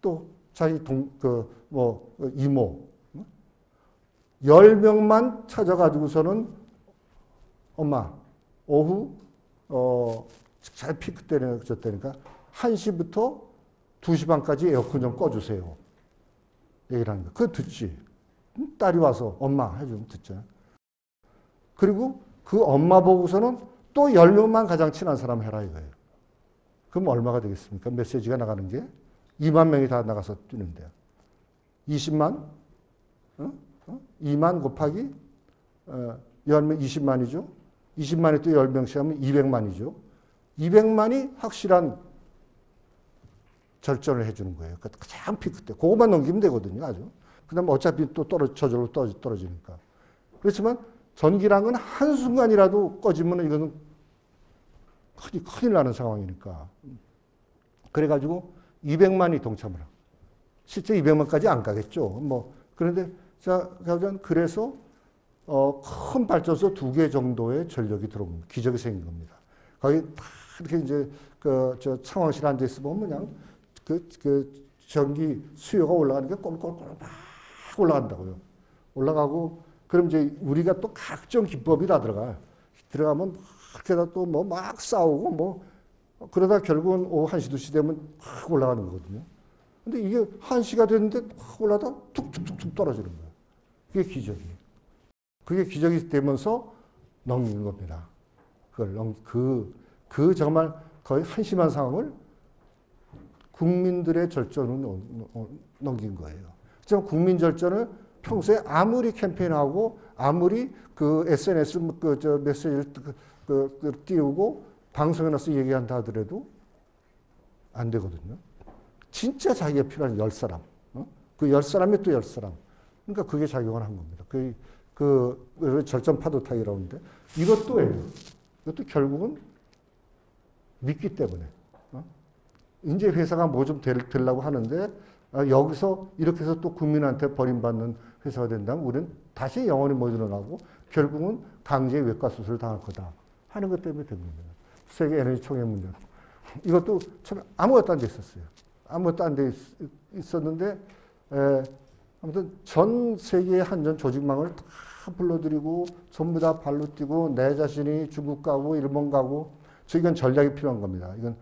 Speaker 1: 또 자기 이모, 10명만 찾아가지고서는 엄마, 오후, 잘 피크 때니까 1시부터 2시 반까지 에어컨 좀 꺼주세요. 얘기를 하는 거야. 그거 듣지. 딸이 와서 엄마 해주면 듣죠. 그리고 그 엄마 보고서는 또 10명만 가장 친한 사람 해라 이거예요. 그럼 얼마가 되겠습니까? 메시지가 나가는 게 2만 명이 다 나가서 뛰는데 20만? 2만 곱하기 10명 20만이죠. 20만에 또 10명씩 하면 200만이죠. 200만이 확실한 절전을 해주는 거예요. 가장 피크 때. 그것만 넘기면 되거든요. 아주. 그 다음에 어차피 또 저절로 떨어지니까. 그렇지만 전기랑은 한순간이라도 꺼지면 이거는 큰일 나는 상황이니까. 그래가지고 200만이 동참을 하고. 실제 200만까지 안 가겠죠. 뭐, 그런데, 그래서, 큰 발전소 2개 정도의 전력이 들어옵니다. 기적이 생긴 겁니다. 거기 다 이렇게 이제, 창왕실에 앉아있으면 그냥 전기 수요가 올라가는 게 꼴꼴꼴 막 올라간다고요. 올라가고, 그럼 이제 우리가 또 각종 기법이 다 들어가면 그렇게 또 뭐 막 싸우고 뭐, 그러다 결국은 오후 1시, 2시 되면 확 올라가는 거거든요. 근데 이게 1시가 됐는데 확 올라다 툭툭툭툭 떨어지는 거예요. 그게 기적이에요. 그게 기적이 되면서 넘기는 겁니다. 그걸 정말 거의 한심한 상황을 국민들의 절전으로 넘긴 거예요. 하지만 국민 절전을 평소에 아무리 캠페인하고 아무리 그 SNS 메시지를 띄우고 방송에 나서 얘기한다 하더라도 안 되거든요. 진짜 자기가 필요한 10사람. 그 10사람이 또 10사람. 그러니까 그게 작용을 한 겁니다. 그 절전 파도 타기라고 하는데 이것도 결국은 믿기 때문에. 이제 회사가 뭐 좀 되려고 하는데 여기서 이렇게 해서 또 국민한테 버림받는 회사가 된다면 우리는 다시 영원히 못 일어나고 결국은 강제 외과 수술을 당할 거다 하는 것 때문에 된 겁니다. 세계 에너지 총회 문제. 이것도 참 아무것도 안 돼 있었어요. 아무것도 안 돼 있었는데 아무튼 전 세계의 한전 조직망을 다 불러들이고 전부 다 발로 뛰고 내 자신이 중국 가고 일본 가고 이건 전략이 필요한 겁니다. 이건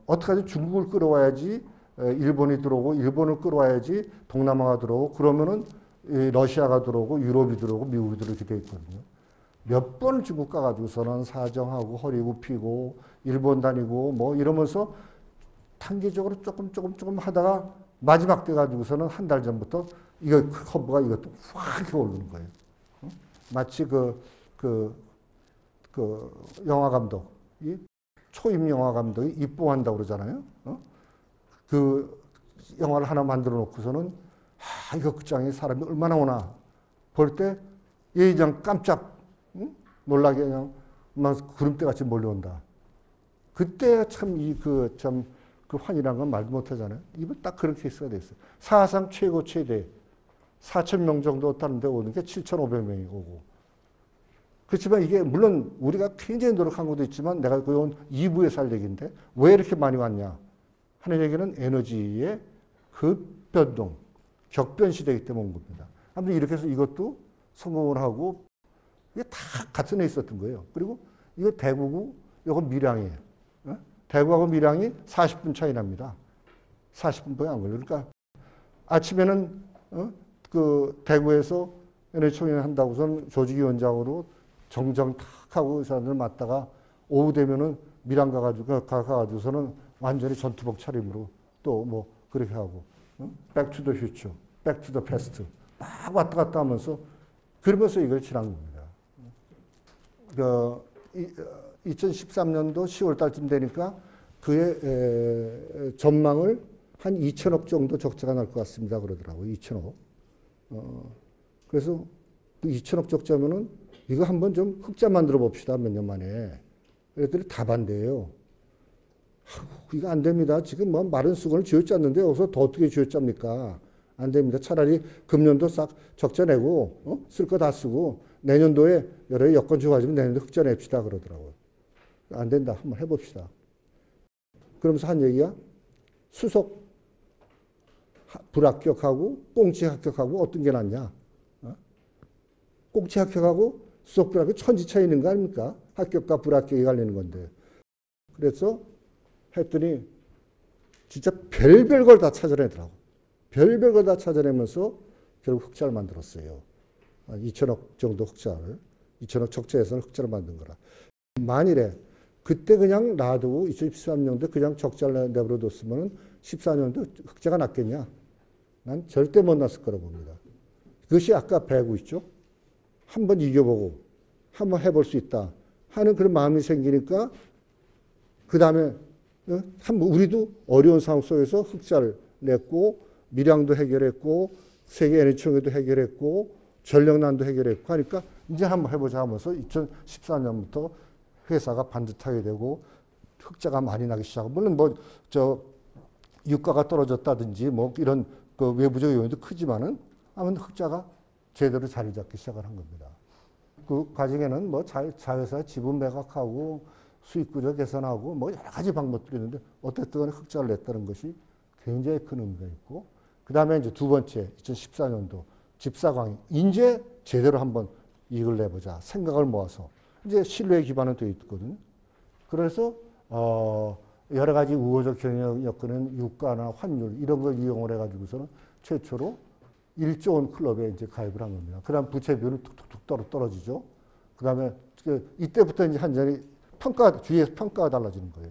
Speaker 1: 어떻게 하든 중국을 끌어와야지 일본이 들어오고 일본을 끌어와야지 동남아가 들어오고 그러면은 러시아가 들어오고 유럽이 들어오고 미국이 들어오게 돼 있거든요. 몇 번 중국 가가지고서는 사정하고 허리 굽히고 일본 다니고 뭐 이러면서 단계적으로 조금 하다가 마지막 때 가지고서는 한 달 전부터 이거 커브가 이것도 확 이렇게 오르는 거예요. 마치 그 영화 감독이 초임 영화 감독이 입봉한다고 그러잖아요. 그 영화를 하나 만들어 놓고서는 이거 극장에 사람이 얼마나 오나 볼 때 예의장 깜짝 놀라게 그냥 막 구름대 같이 몰려온다. 그때 참 그 환이란 건 말도 못 하잖아요. 이번 딱 그런 케이스가 됐어요. 사상 최고 최대 4,000명 정도 다른 데 오는 게 7,500명이 오고. 그렇지만 이게 물론 우리가 굉장히 노력한 것도 있지만 내가 그건 2부에서 할 얘기인데 왜 이렇게 많이 왔냐 하는 얘기는 에너지의 급변동, 격변 시대이기 때문에 온 겁니다. 아무튼 이렇게 해서 이것도 성공을 하고 이게 다 같은 애 있었던 거예요. 그리고 이거 대구고 이거 밀양이에요. 대구하고 밀양이 40분 차이 납니다. 40분밖에 안 걸려요. 그러니까 아침에는 그 대구에서 NH총회 한다고선 조직위원장으로 정정 탁 하고 사람들 맞다가 오후 되면은 밀양 가가지고서는 완전히 전투복 차림으로 또 뭐 그렇게 하고 Back to the future, Back to the past 막 왔다 갔다 하면서 그러면서 이걸 지난 겁니다. 2013년도 10월 달쯤 되니까 그의 전망을 한 2천억 정도 적자가 날 것 같습니다. 그러더라고요. 2천억. 그래서 그 2천억 적자면은 이거 한번 좀 흑자 만들어 봅시다. 몇 년 만에. 그랬더니 다 반대예요. 이거 안 됩니다. 지금 뭐 마른 수건을 쥐어짰는데 여기서 더 어떻게 쥐어짭니까? 안 됩니다. 차라리 금년도 싹 적자 내고 쓸 거 다 쓰고 내년도에 여러 여건 좋아지면 내년도 흑자 냅시다. 그러더라고요. 안 된다. 한번 해봅시다. 그러면서 한 얘기야. 수석 불합격하고 꽁치 합격하고 어떤 게 낫냐. 꽁치 합격하고 수석 불합격 천지 차이 있는 거 아닙니까? 합격과 불합격이 갈리는 건데. 그래서 했더니 진짜 별별 걸 다 찾아내더라고. 별별 걸 다 찾아내면서 결국 흑자를 만들었어요. 2천억 정도 흑자를. 2천억 적자에서는 흑자를 만든 거라. 만일에 그때 그냥 놔두고 2013년도에 그냥 적자를 내버려뒀으면 14년도 흑자가 났겠냐? 난 절대 못 났을 거라고 봅니다. 그것이 아까 배구 있죠? 한번 이겨보고 한번 해볼 수 있다 하는 그런 마음이 생기니까 그 다음에 우리도 어려운 상황 속에서 흑자를 냈고 밀양도 해결했고 세계 NH총회도 해결했고 전력난도 해결했고 하니까 이제 한번 해보자 하면서 2014년부터 회사가 반듯하게 되고 흑자가 많이 나기 시작하고 물론 뭐 유가가 떨어졌다든지 뭐 이런 그 외부적 요인도 크지만은 아무튼 흑자가 제대로 자리 잡기 시작을 한 겁니다. 그 과정에는 뭐 자회사 지분 매각하고 수익 구조 개선하고 뭐 여러 가지 방법들이 있는데 어쨌든 간에 흑자를 냈다는 것이 굉장히 큰 의미가 있고 그 다음에 이제 두 번째 2014년도 집사광이 이제 제대로 한번 이익을 내보자 생각을 모아서 이제 신뢰에 기반은 되어 있거든요. 그래서 여러 가지 우호적 경영 여건은 유가나 환율 이런 걸 이용을 해가지고서는 최초로 1조 원 클럽에 이제 가입을 한 겁니다. 그 다음 부채 비율은 툭툭툭 떨어지죠. 그 다음에 이때부터 이제 한전이 주위에서 평가가 달라지는 거예요.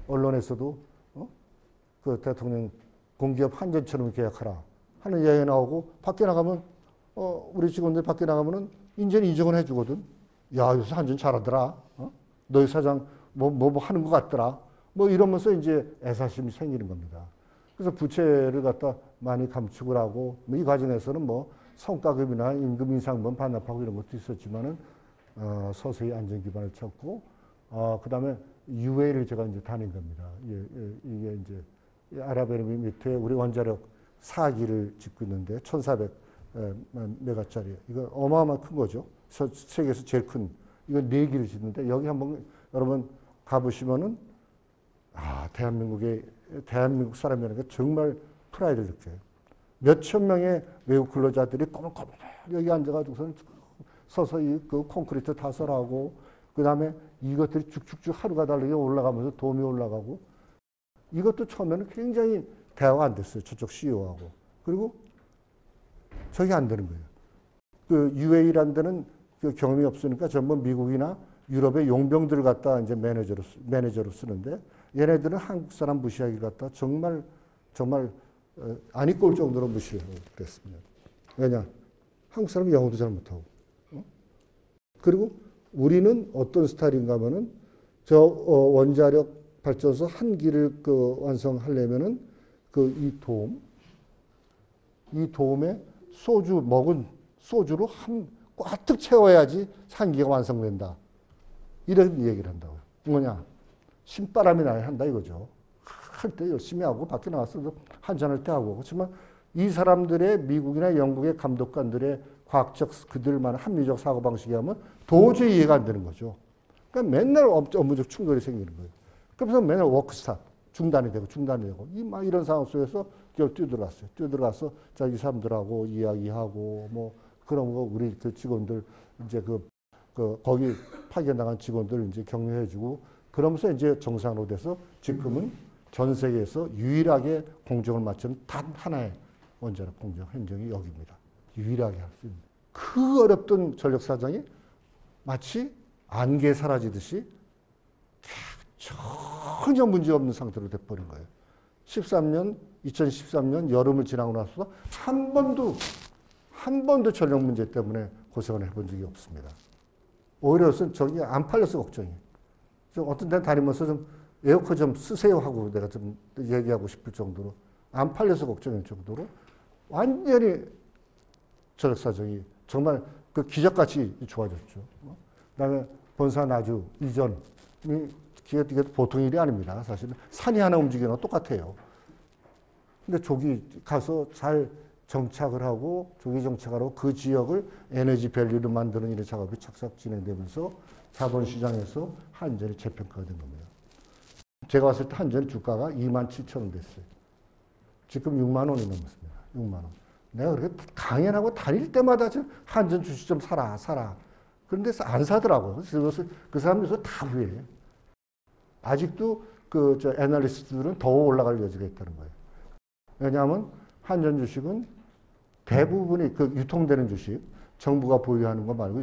Speaker 1: 언론에서도 그 대통령 공기업 한전처럼 계약하라 하는 이야기가 나오고 밖에 나가면 우리 직원들 밖에 나가면은 인제는 인정을 해주거든. 야, 요새 한전 잘하더라. 너희 사장 뭐 하는 것 같더라. 뭐 이러면서 이제 애사심이 생기는 겁니다. 그래서 부채를 갖다 많이 감축을 하고 이 과정에서는 뭐 성과급이나 임금 인상분 반납하고 이런 것도 있었지만은 서서히 안전 기반을 쳤고 그 다음에 UA를 제가 이제 다닌 겁니다. 이게 이제 아랍에미리트에 우리 원자력 4기를 짓고 있는데 1,400메가짜리 이거 어마어마한 큰 거죠. 세계에서 제일 큰 이거 4기를 짓는데 여기 한번 여러분 가보시면은 대한민국 사람이라는 게 정말 프라이드를 느껴요. 몇천 명의 외국 근로자들이 꼬물꼬물 여기 앉아가지고서는 서서히 그 콘크리트 타설하고 그 다음에 이것들이 쭉쭉쭉 하루가 다르게 올라가면서 돔이 올라가고 이것도 처음에는 굉장히 대화가 안 됐어요. 저쪽 CEO하고. 그리고 저게 안 되는 거예요. 그 UAE라는 데는 그 경험이 없으니까 전부 미국이나 유럽의 용병들을 갖다 이제 매니저로 쓰는데 얘네들은 한국 사람 무시하기를 갖다 정말 안 입고 올 정도로 무시를 하고 그랬습니다. 왜냐? 한국 사람은 영어도 잘 못하고. 그리고 우리는 어떤 스타일인가 하면은 원자력 발전소 한 기를 완성하려면은 이 도움에 먹은 소주로 꽉 채워야지 한 기가 완성된다. 이런 얘기를 한다고요. 뭐냐? 신바람이 나야 한다 이거죠. 할 때 열심히 하고 밖에 나가서도 한잔할 때 하고 그렇지만 이 사람들의 미국이나 영국의 감독관들의 과학적 그들만의 합리적 사고방식이 하면 도저히 이해가 안 되는 거죠. 그러니까 맨날 업무적 충돌이 생기는 거예요. 그래서 맨날 워크스탑, 중단이 되고 막 이런 상황 속에서 뛰어들어갔어요. 뛰어들어가서 자기 사람들하고 이야기하고 뭐 그런 거 우리 그 직원들 이제 거기 파견나간 직원들 이제 격려해주고 그러면서 이제 정상으로 돼서 지금은 전 세계에서 유일하게 공정을 맞추는 단 하나의 원자력 공정 행정이 여기입니다. 유일하게 할 수 있는. 그 어렵던 전력사정이 마치 안개 사라지듯이 전혀 문제 없는 상태로 돼버린 거예요. 2013년 여름을 지나고 나서 한 번도 전력 문제 때문에 고생을 해본 적이 없습니다. 오히려 저기 안 팔려서 걱정이에요. 어떤 데는 다니면서 좀 에어컨 좀 쓰세요 하고 내가 좀 얘기하고 싶을 정도로 안 팔려서 걱정일 정도로 완전히 전력 사정이 정말 그 기적같이 좋아졌죠. 그다음에 본사 나주 이전이 이게 보통 일이 아닙니다. 사실은 산이 하나 움직이는 거 똑같아요. 근데 조기 가서 잘 정착을 하고 조기 정착을 하고 그 지역을 에너지 밸류를 만드는 이런 작업이 착착 진행되면서 자본시장에서 한전이 재평가가 된 겁니다. 제가 봤을 때 한전 주가가 27,000원 됐어요. 지금 6만 원이 넘었습니다. 6만 원. 내가 그렇게 강연하고 다닐 때마다 한전 주식 좀 사라. 그런데 안 사더라고요. 그래서 그 사람들도 다 후회해요. 아직도 애널리스트들은 더 올라갈 여지가 있다는 거예요. 왜냐하면 한전 주식은 대부분이 유통되는 주식, 정부가 보유하는 거 말고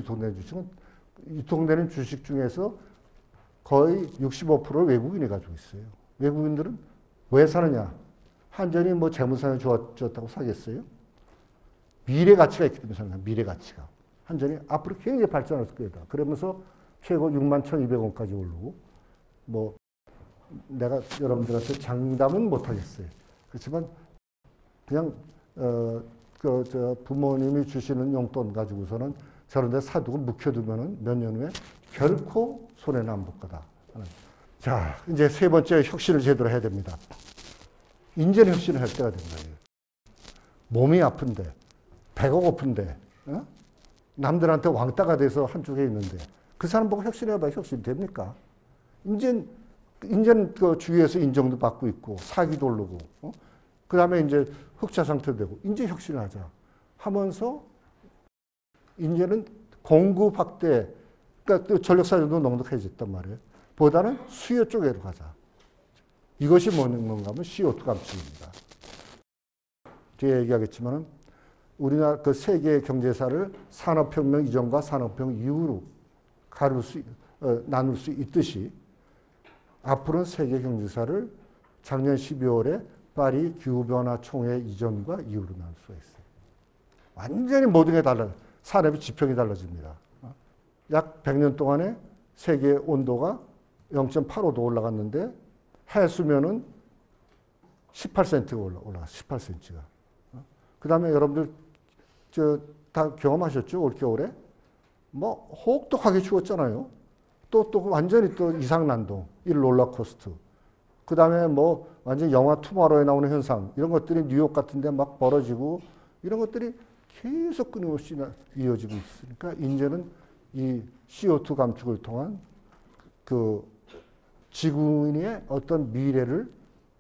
Speaker 1: 유통되는 주식 중에서 거의 65%를 외국인이 가지고 있어요. 외국인들은 왜 사느냐? 한전이 뭐 재무상이 좋아졌다고 사겠어요? 미래 가치가 있기 때문에 사는 미래 가치가. 한전이 앞으로 굉장히 발전할 거다. 그러면서 최고 61,200원까지 오르고 뭐 내가 여러분들한테 장담은 못 하겠어요. 그렇지만 그냥 부모님이 주시는 용돈 가지고서는 저런 데 사두고 묵혀두면은 몇 년 후에 결코 손해는 안 볼 거다. 자, 이제 세 번째 혁신을 제대로 해야 됩니다. 인전 혁신을 할 때가 된 거예요. 몸이 아픈데, 배가 고픈데, 남들한테 왕따가 돼서 한쪽에 있는데 그 사람 보고 혁신해봐야 혁신이 됩니까? 인전 그 주위에서 인정도 받고 있고 사기도 오르고 그 다음에 이제 흑자 상태도 되고 이제 혁신을 하자 하면서 이제는 공급 확대, 그러니까 또 전력사정도 넉넉해졌단 말이에요. 보다는 수요 쪽으로 가자. 이것이 뭔가 하면 CO2 감축입니다. 뒤에 얘기하겠지만 우리나라 그 세계 경제사를 산업혁명 이전과 산업혁명 이후로 나눌 수 있듯이 앞으로는 세계 경제사를 작년 12월에 파리 기후변화 총회 이전과 이후로 나눌 수가 있어요. 완전히 모든 게 달라요. 산업의 지평이 달라집니다. 약 100년 동안에 세계 온도가 0.85도 올라갔는데 해수면은 18cm가 올라갔어요. 18cm가. 그 다음에 여러분들 다 경험하셨죠? 올겨울에? 뭐 혹독하게 추웠잖아요. 또 완전히 또 이상난동, 이 롤러코스터. 그 다음에 뭐 완전 영화 투마로에 나오는 현상, 이런 것들이 뉴욕 같은 데 막 벌어지고 이런 것들이 계속 끊임없이 이어지고 있으니까 이제는 이 CO2 감축을 통한 그 지구인의 어떤 미래를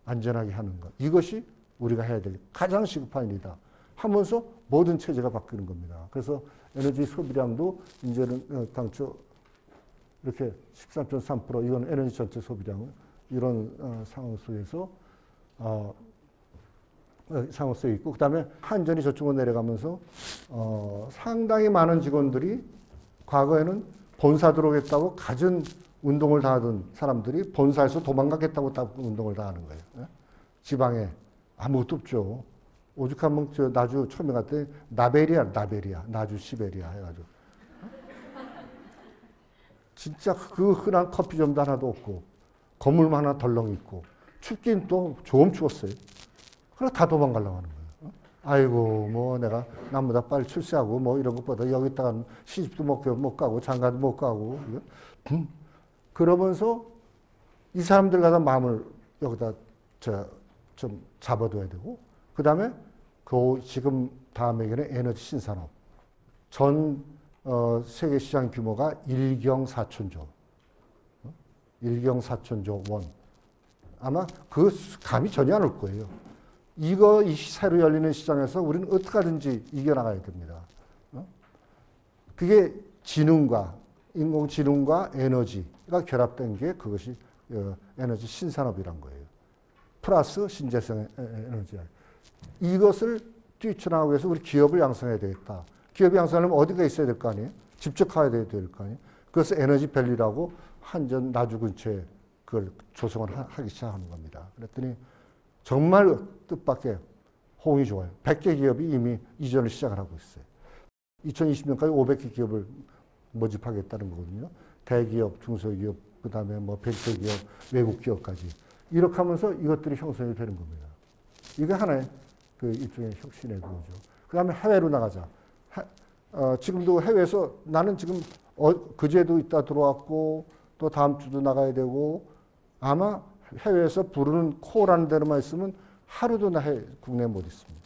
Speaker 1: 안전하게 하는 것. 이것이 우리가 해야 될 가장 시급한 일이다 하면서 모든 체제가 바뀌는 겁니다. 그래서 에너지 소비량도 이제는 당초 이렇게 13.3% 이건 에너지 전체 소비량은 이런 상황 속에서 상황 속에 있고, 그 다음에 한전이 저쪽으로 내려가면서 상당히 많은 직원들이 과거에는 본사 들어오겠다고 갖은 운동을 다 하던 사람들이 본사에서 도망가겠다고 운동을 다 하는 거예요. 지방에 아무것도 없죠. 오죽하면 나주 처음에 갔더니 나베리아, 나주 시베리아 해가지고. 진짜 그 흔한 커피점도 하나도 없고, 건물만 하나 덜렁 있고, 춥긴 또 조금 추웠어요. 그래 다 도망가려고 하는 거예요. 아이고, 뭐 내가 남보다 빨리 출세하고 뭐 이런 것보다 여기다가 시집도 못 가고 장가도 못 가고. 그러면서 이 사람들 가다 마음을 여기다 좀 잡아둬야 되고, 그 다음에 그 지금 다음 얘기는 에너지 신산업. 전 세계 시장 규모가 1경 4천조. 1경 4천조 원. 아마 그 감이 전혀 안 올 거예요. 이 새로 열리는 시장에서 우리는 어떻게 하든지 이겨나가야 됩니다. 그게 지능과 인공지능과 에너지가 결합된 게 그것이 에너지 신산업이란 거예요. 플러스 신재생 에너지. 이것을 뛰쳐나가기 위해서 우리 기업을 양성해야 되겠다. 기업이 양성하려면 어디가 있어야 될 거 아니에요? 직접 가야 될 거 아니에요? 그래서 에너지 밸리라고 한전 나주 근처에 그걸 조성을 하기 시작하는 겁니다. 그랬더니 정말 뜻밖의 호응이 좋아요. 100개 기업이 이미 이전을 시작을 하고 있어요. 2020년까지 500개 기업을 모집하겠다는 거거든요. 대기업, 중소기업, 그 다음에 뭐 벤처기업, 외국 기업까지. 이렇게 하면서 이것들이 형성이 되는 겁니다. 이게 하나의 그 일종의 혁신의 그거죠. 그 다음에 해외로 나가자. 지금도 해외에서 나는 지금 그제도 있다 들어왔고 또 다음 주도 나가야 되고 아마 해외에서 부르는 코라는 데로만 있으면 하루도 국내에 못 있습니다.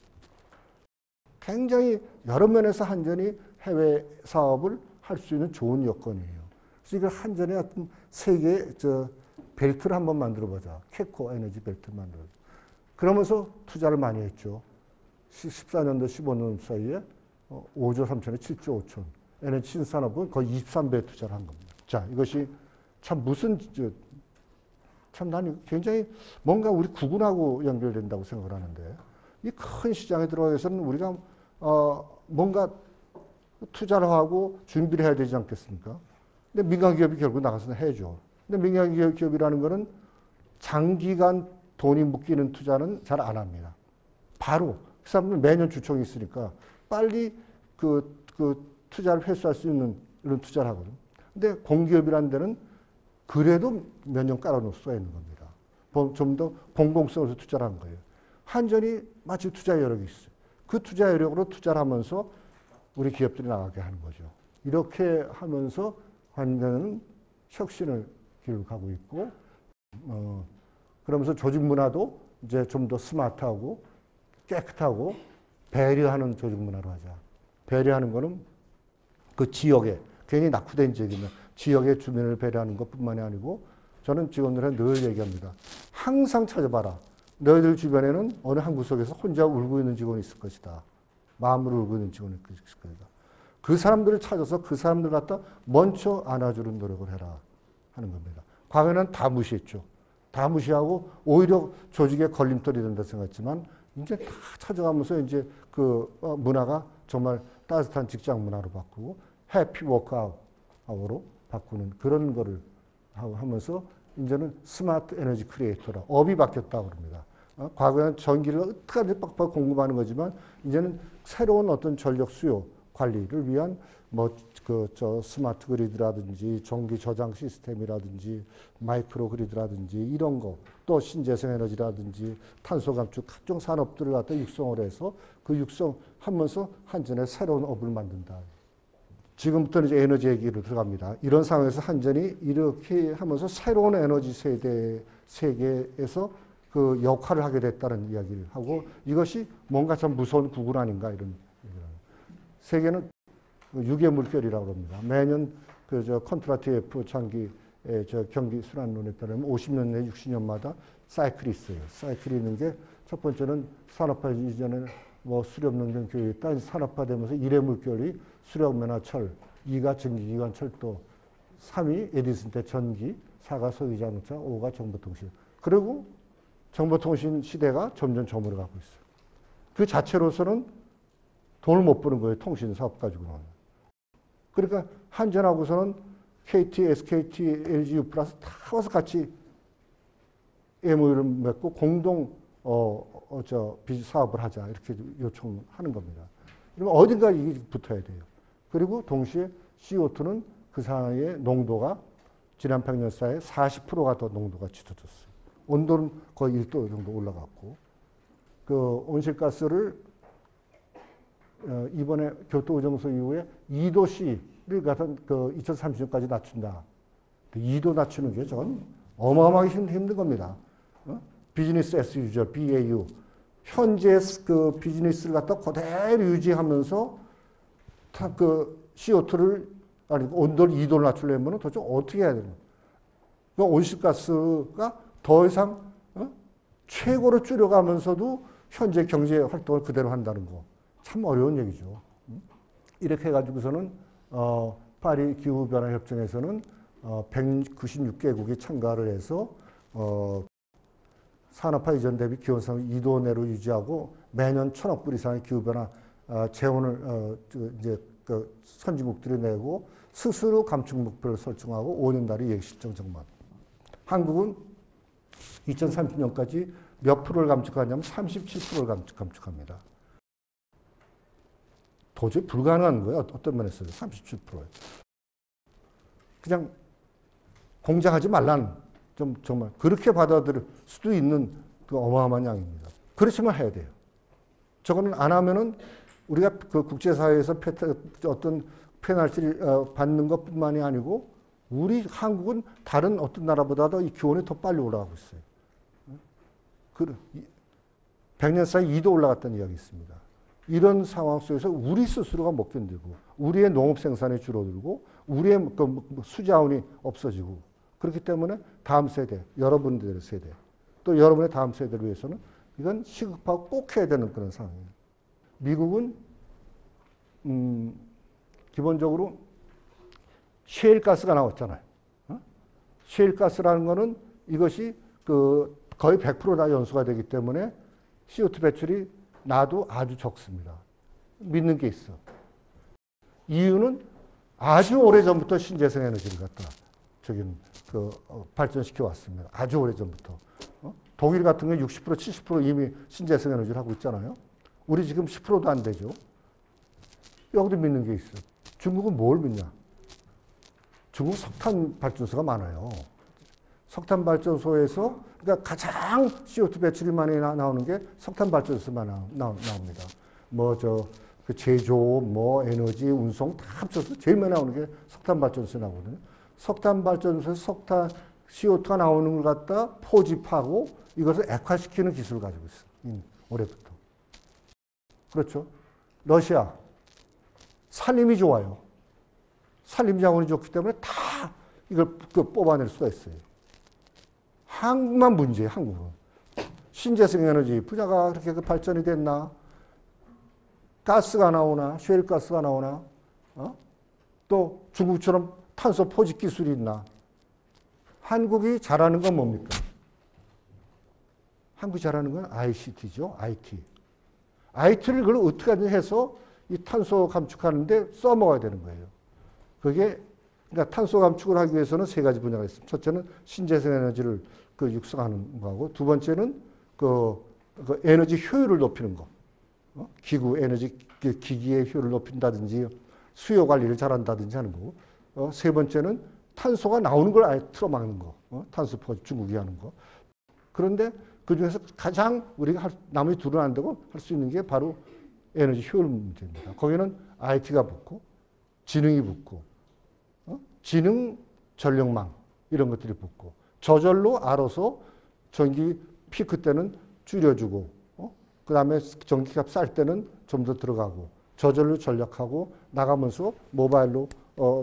Speaker 1: 굉장히 여러 면에서 한전이 해외 사업을 할 수 있는 좋은 여건이에요. 그래서 이걸 한전의 어떤 세계의 벨트를 한번 만들어보자. 캐코 에너지 벨트 만들어. 그러면서 투자를 많이 했죠. 14년도 15년 사이에 5조 3천에 7조 5천. 에너지 신산업은 거의 23배 투자를 한 겁니다. 자, 이것이 참 참 나는 굉장히 뭔가 우리 국군하고 연결된다고 생각을 하는데 이 큰 시장에 들어가기 위해서는 우리가 뭔가 투자를 하고 준비를 해야 되지 않겠습니까? 근데 민간 기업이 결국 나가서 해야죠. 근데 민간 기업이라는 거는 장기간 돈이 묶이는 투자는 잘 안 합니다. 바로 그 사람들은 매년 주총이 있으니까 빨리 그 투자를 회수할 수 있는 이런 투자를 하거든요. 근데 공기업이라는 데는 그래도 몇 년 깔아놓을 수가 있는 겁니다. 좀 더 공공성에서 투자를 한 거예요. 한전이 마치 투자 여력이 있어요. 그 투자 여력으로 투자를 하면서 우리 기업들이 나가게 하는 거죠. 이렇게 하면서 한전은 혁신을 길을 가고 있고, 그러면서 조직 문화도 이제 좀 더 스마트하고 깨끗하고 배려하는 조직 문화로 하자. 배려하는 거는 그 지역에, 괜히 낙후된 지역이면 지역의 주민을 배려하는 것뿐만이 아니고 저는 직원들한테 늘 얘기합니다. 항상 찾아봐라. 너희들 주변에는 어느 한 구석에서 혼자 울고 있는 직원이 있을 것이다. 마음으로 울고 있는 직원이 있을 것이다. 그 사람들을 찾아서 그 사람들 갖다 먼저 안아주는 노력을 해라 하는 겁니다. 과거에는 다 무시했죠. 다 무시하고 오히려 조직의 걸림돌이 된다 생각했지만 이제 다 찾아가면서 이제 그 문화가 정말 따뜻한 직장 문화로 바꾸고 해피 워크아웃으로 바꾸는 그런 거를 하면서 이제는 스마트 에너지 크리에이터라 업이 바뀌었다고 그럽니다. 과거에는 전기를 어떻게 하든지 빡빡 공급하는 거지만 이제는 새로운 어떤 전력 수요 관리를 위한 스마트 그리드라든지 전기 저장 시스템이라든지 마이크로 그리드라든지 이런 거 또 신재생 에너지라든지 탄소 감축 각종 산업들을 갖다 육성을 해서 그 육성하면서 한전의 새로운 업을 만든다. 지금부터는 이제 에너지 얘기로 들어갑니다. 이런 상황에서 한전이 이렇게 하면서 새로운 에너지 세계에서 그 역할을 하게 됐다는 이야기를 하고 이것이 뭔가 참 무서운 구군 아닌가 이런 얘기를 합니다. 세계는 유계 물결이라고 합니다. 매년 컨트라트 F 장기 경기 순환론에 따르면 50년 내 60년마다 사이클이 있어요. 사이클이 있는 게 첫 번째는 산업화 이전에 수력 능력 교육이 딴 산업화되면서 1의 물결이 수력 면화 철, 2가 전기기관 철도, 3이 에디슨 때 전기, 4가 소유자동차, 5가 정보통신. 그리고 정보통신 시대가 점점 저물어 가고 있어요. 그 자체로서는 돈을 못 버는 거예요. 통신 사업 가지고는. 그러니까 한전하고서는 KT, SKT, LG U 플러스 다 와서 같이 MOU를 맺고 공동 사업을 하자 이렇게 요청하는 겁니다. 그러면 어딘가 이게 붙어야 돼요. 그리고 동시에 CO2는 그 사이의 농도가 지난 100년 사이에 40%가 더 농도가 짙어졌어요. 온도는 거의 1도 정도 올라갔고 그 온실가스를 이번에 교토의정서 이후에 2도씨를 같은 2030년까지 낮춘다. 2도 낮추는 게 전 어마어마하게 힘든 겁니다. 비즈니스 as usual, BAU. 현재 그 비즈니스를 갖다 그대로 유지하면서 그 CO2를, 아니, 온도를 2도를 낮추려면 도대체 어떻게 해야 되는 거예요? 그러니까 온실가스가 더 이상 최고로 줄여가면서도 현재 경제 활동을 그대로 한다는 거. 참 어려운 얘기죠. 이렇게 해가지고서는, 파리 기후변화 협정에서는 196개국이 참가를 해서, 산업화 이전 대비 기온상을 2도 내로 유지하고 매년 1,000억 불 이상의 기후변화 재원을 이제 그 선진국들이 내고 스스로 감축 목표를 설정하고 5년 단위 예측 실정 정만. 한국은 2030년까지 몇 프로를 감축하냐면 37%를 감축합니다. 도저히 불가능한 거예요. 어떤 면에서요. 37%에. 그냥 공장하지 말라는, 좀 정말 그렇게 받아들일 수도 있는 그 어마어마한 양입니다. 그렇지만 해야 돼요. 저거는 안 하면은 우리가 그 국제사회에서 어떤 페널티를 받는 것뿐만이 아니고 우리 한국은 다른 어떤 나라보다도 이 기온이 더 빨리 올라가고 있어요. 100년 사이 2도 올라갔다는 이야기 있습니다. 이런 상황 속에서 우리 스스로가 못 견디고 우리의 농업 생산이 줄어들고 우리의 그 수자원이 없어지고 그렇기 때문에 다음 세대, 여러분들의 세대, 또 여러분의 다음 세대를 위해서는 이건 시급하고 꼭 해야 되는 그런 상황이에요. 미국은 기본적으로 셰일가스가 나왔잖아요. 셰일가스라는 거는 이것이 그 거의 100% 다 연소가 되기 때문에 CO2 배출이 나도 아주 적습니다. 믿는 게 있어. 이유는 아주 오래전부터 신재생 에너지를 갖다 발전시켜 왔습니다. 아주 오래전부터. 독일 같은 경우 60%, 70% 이미 신재생 에너지를 하고 있잖아요. 우리 지금 10%도 안 되죠. 여기도 믿는 게 있어. 중국은 뭘 믿냐? 중국 석탄 발전소가 많아요. 석탄 발전소에서 그러니까 가장 CO2 배출이 많이 나오는 게 석탄 발전소만 나옵니다. 그 제조, 에너지, 운송 다 합쳐서 제일 많이 나오는 게 석탄 발전소에 나오거든요. 석탄 발전소에서 석탄 CO2가 나오는 걸 갖다 포집하고 이것을 액화시키는 기술을 가지고 있어요. 올해부터. 그렇죠. 러시아. 산림이 좋아요. 산림 자원이 좋기 때문에 다 이걸 뽑아낼 수가 있어요. 한국만 문제예요, 한국은. 신재생 에너지 분야가 그렇게 발전이 됐나? 가스가 나오나? 셰일가스가 나오나? 또 중국처럼 탄소 포집 기술이 있나? 한국이 잘하는 건 뭡니까? 한국이 잘하는 건 ICT죠, IT. IT를 그걸 어떻게 해서 이 탄소 감축하는데 써먹어야 되는 거예요. 그게, 그러니까 탄소 감축을 하기 위해서는 세 가지 분야가 있습니다. 첫째는 신재생 에너지를 육성하는 거고, 두 번째는 그 에너지 효율을 높이는 거. 기구, 에너지, 기기의 효율을 높인다든지, 수요 관리를 잘한다든지 하는 거고, 세 번째는 탄소가 나오는 걸 아예 틀어막는 거. 탄소 포집 중국이 하는 거. 그런데 그 중에서 가장 우리가 나머지 둘은 안 되고 할 수 있는 게 바로 에너지 효율 문제입니다. 거기는 IT가 붙고, 지능이 붙고, 지능 전력망 이런 것들이 붙고, 저절로 알아서 전기 피크 때는 줄여주고, 그 다음에 전기값 쌀 때는 좀 더 들어가고, 저절로 전력하고 나가면서 모바일로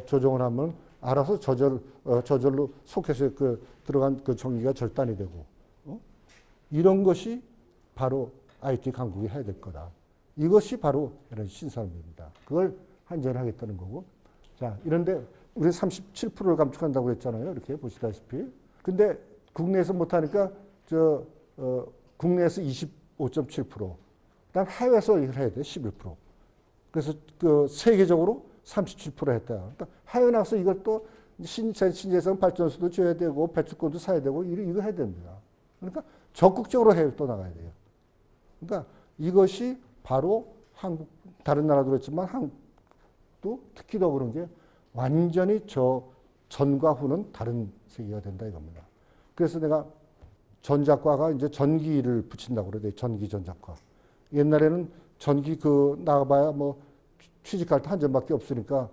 Speaker 1: 조정을 하면 알아서 저절로 소켓에 들어간 그 전기가 절단이 되고, 이런 것이 바로 IT 강국이 해야 될 거다. 이것이 바로 에너지 신산업입니다. 그걸 한전이 하겠다는 거고. 자, 이런데 우리 37%를 감축한다고 했잖아요. 이렇게 보시다시피. 근데 국내에서 못하니까 국내에서 25.7%. 그다음 해외에서 이걸 해야 돼. 11%. 그래서 세계적으로 37% 했다. 그러니까 해외 나가서 이걸 또 신재생 발전소도 줘야 되고 배출권도 사야 되고 이거 해야 됩니다. 그러니까 적극적으로 해외 또 나가야 돼요. 그러니까 이것이 바로 한국, 다른 나라도 그렇지만 한국도 특히 더 그런 게 완전히 전과 후는 다른 세계가 된다 이겁니다. 그래서 내가 전자과가 이제 전기를 붙인다고 그래요. 전기 전자과. 옛날에는 전기 나가봐야 취직할 때 한전밖에 없으니까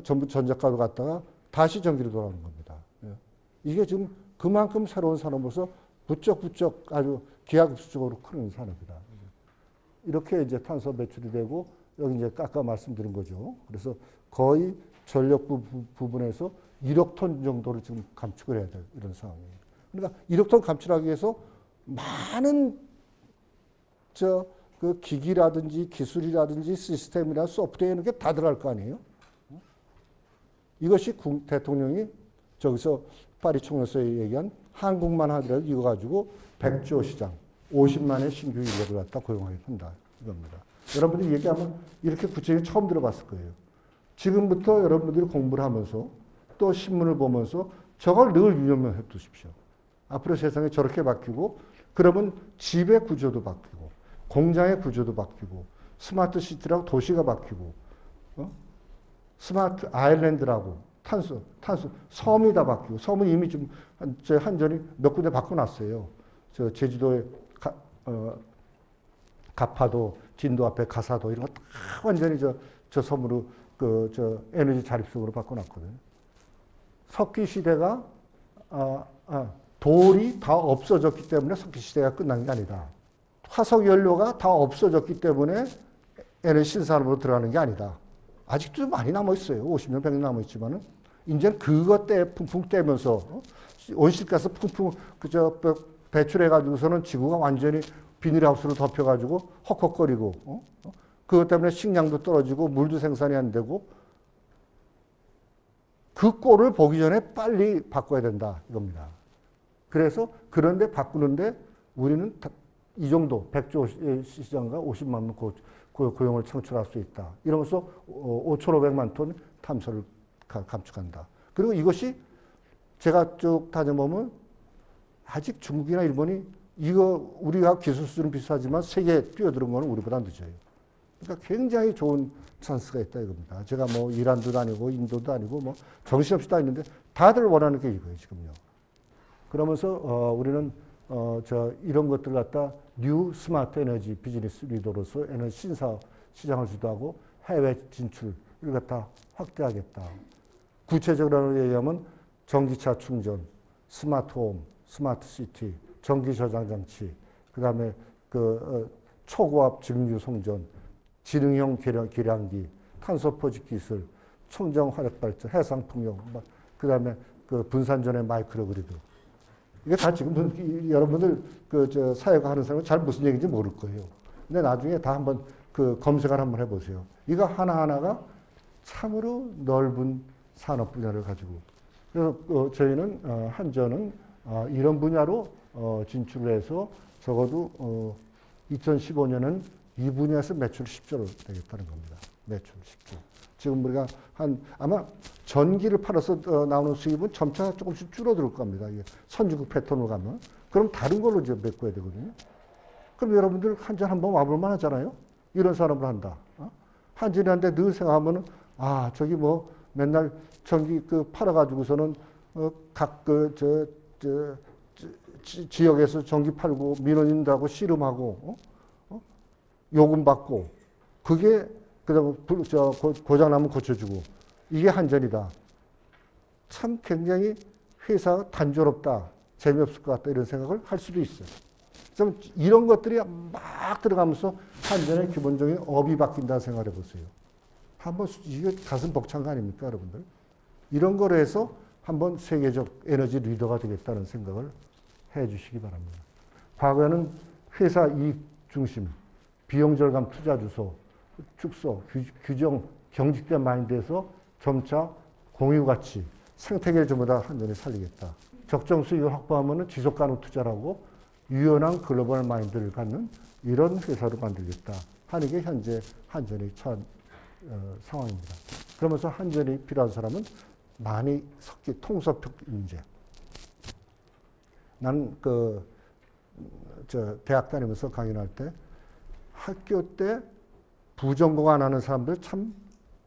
Speaker 1: 전부 전자과로 갔다가 다시 전기로 돌아오는 겁니다. 이게 지금 그만큼 새로운 산업으로서 부쩍부쩍 아주 기하급수적으로 크는 산업이다. 이렇게 이제 탄소 배출이 되고 여기 이제 아까 말씀드린 거죠. 그래서 거의 전력 부분에서 1억 톤 정도를 지금 감축을 해야 될 이런 상황이에요. 그러니까 1억 톤 감축하기 위해서 많은 그 기기라든지 기술이라든지 시스템이나 소프트웨어 이런 게 다 들어갈 거 아니에요. 이것이 대통령이 저기서 파리 총회에서 얘기한 한국만 하더라도 이거 가지고 100조 시장, 50만의 신규 인력을 갖다 고용하게 한다. 이겁니다. 여러분들이 얘기하면 이렇게 구체적으로 처음 들어봤을 거예요. 지금부터 여러분들이 공부를 하면서 또 신문을 보면서 저걸 늘 유념해 두십시오. 앞으로 세상이 저렇게 바뀌고 그러면 집의 구조도 바뀌고 공장의 구조도 바뀌고 스마트 시티라고 도시가 바뀌고 스마트 아일랜드라고 탄소 섬이 다 바뀌고 섬은 이미 좀 한전이 몇 군데 바꿔놨어요. 저 제주도에 가파도 진도 앞에 가사도 이런 거 다 완전히 저 섬으로 저 에너지 자립성으로 바꿔놨거든요. 석기 시대가 돌이 다 없어졌기 때문에 석기 시대가 끝난 게 아니다. 화석 연료가 다 없어졌기 때문에 에너지 신산업으로 들어가는 게 아니다. 아직도 많이 남아있어요. 50년, 100년 남아있지만은, 이제는 그것 때 풍풍 떼면서, 온실가스 풍풍, 배출해가지고서는 지구가 완전히 비닐하우스로 덮여가지고 헉헉거리고, 그것 때문에 식량도 떨어지고, 물도 생산이 안 되고, 그 꼴을 보기 전에 빨리 바꿔야 된다. 이겁니다. 그래서, 그런데 바꾸는데 우리는 이 정도, 100조 시장과 50만 명 고용을 창출할 수 있다. 이러면서 5,500만 톤 탄소를 감축한다. 그리고 이것이 제가 쭉 다녀보면 아직 중국이나 일본이 이거 우리가 기술 수준은 비슷하지만 세계에 뛰어드는 거는 우리보다 늦어요. 그러니까 굉장히 좋은 찬스가 있다 이겁니다. 제가 뭐 이란도 다니고 인도도 다니고 뭐 정신없이 다니는데 다들 원하는 게 이거예요 지금요. 그러면서 우리는 이런 것들 갖다 뉴 스마트 에너지 비즈니스 리더로서 에너지 신사업 시장을 주도하고 해외 진출을 갖다 확대하겠다. 구체적으로 얘기하면 전기차 충전, 스마트 홈, 스마트 시티, 전기 저장 장치, 그다음에 초고압 증류 송전, 지능형 계량기, 탄소 포집 기술, 청정 화력 발전, 해상 풍력, 그다음에 분산전의 마이크로그리드. 이게 다 지금 여러분들 사회가 하는 사람은 잘 무슨 얘기인지 모를 거예요. 근데 나중에 다 한번 검색을 한번 해보세요. 이거 하나하나가 참으로 넓은 산업 분야를 가지고. 그래서 저희는 한전은 이런 분야로 진출을 해서 적어도 2015년은 이 분야에서 매출 10조로 되겠다는 겁니다. 매출 10조. 지금 우리가 아마 전기를 팔아서 나오는 수입은 점차 조금씩 줄어들 겁니다. 선진국 패턴으로 가면. 그럼 다른 걸로 이제 메꿔야 되거든요. 그럼 여러분들 한전 한번 와볼만 하잖아요. 이런 산업을 한다. 한전이한테 늘 생각하면은, 저기 뭐 맨날 전기 팔아가지고서는 각 지역에서 전기 팔고 민원인들하고 씨름하고, 요금 받고, 그게 그다음에 고장나면 고쳐주고 이게 한전이다. 참 굉장히 회사가 단조롭다. 재미없을 것 같다. 이런 생각을 할 수도 있어요. 좀 이런 것들이 막 들어가면서 한전의 기본적인 업이 바뀐다는 생각을 해보세요. 한번 이게 가슴 벅찬 거 아닙니까 여러분들? 이런 거로 해서 한번 세계적 에너지 리더가 되겠다는 생각을 해 주시기 바랍니다. 과거에는 회사 이익 중심, 비용 절감 투자 주소, 축소, 규정, 경직된 마인드에서 점차 공유가치, 생태계를 전부 다 한전이 살리겠다. 적정 수익을 확보하면 지속 가능 투자라고 유연한 글로벌 마인드를 갖는 이런 회사로 만들겠다 하는 게 현재 한전의 처한 상황입니다. 그러면서 한전이 필요한 사람은 많이 섞인 통섭적 인재. 나는 대학 다니면서 강연할 때 학교 때 부전공 안 하는 사람들 참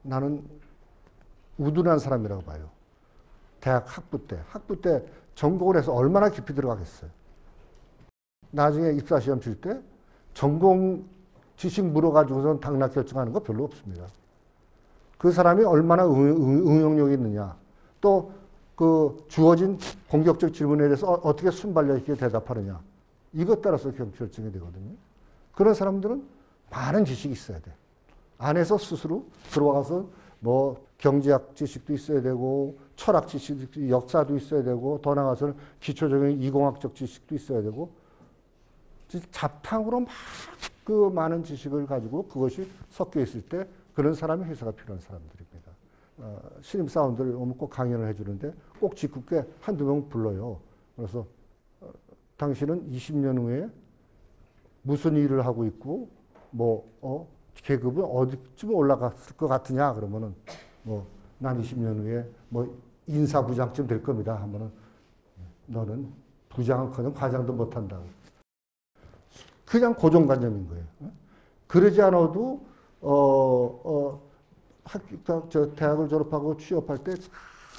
Speaker 1: 나는 우둔한 사람이라고 봐요. 대학 학부 때 전공을 해서 얼마나 깊이 들어가겠어요. 나중에 입사시험 칠 때 전공 지식 물어가지고선 당락 결정하는 거 별로 없습니다. 그 사람이 얼마나 응용력이 있느냐. 또 그 주어진 공격적 질문에 대해서 어떻게 순발력 있게 대답하느냐. 이것 따라서 결정이 되거든요. 그런 사람들은 많은 지식이 있어야 돼. 안에서 스스로 들어와서 뭐 경제학 지식도 있어야 되고 철학 지식도 역사도 있어야 되고 더 나아가서는 기초적인 이공학적 지식도 있어야 되고 잡탕으로 막 그 많은 지식을 가지고 그것이 섞여 있을 때 그런 사람이 회사가 필요한 사람들입니다. 신입 사원들 오면 꼭 강연을 해주는데 꼭 짓궂게 한두 명 불러요. 그래서 당신은 20년 후에 무슨 일을 하고 있고 계급은 어디쯤 올라갔을 것 같으냐 그러면은 난 20년 후에 인사부장쯤 될 겁니다 하면은 너는 부장은커녕 과장도 못한다. 그냥 고정관념인 거예요. 그러지 않아도 대학을 졸업하고 취업할 때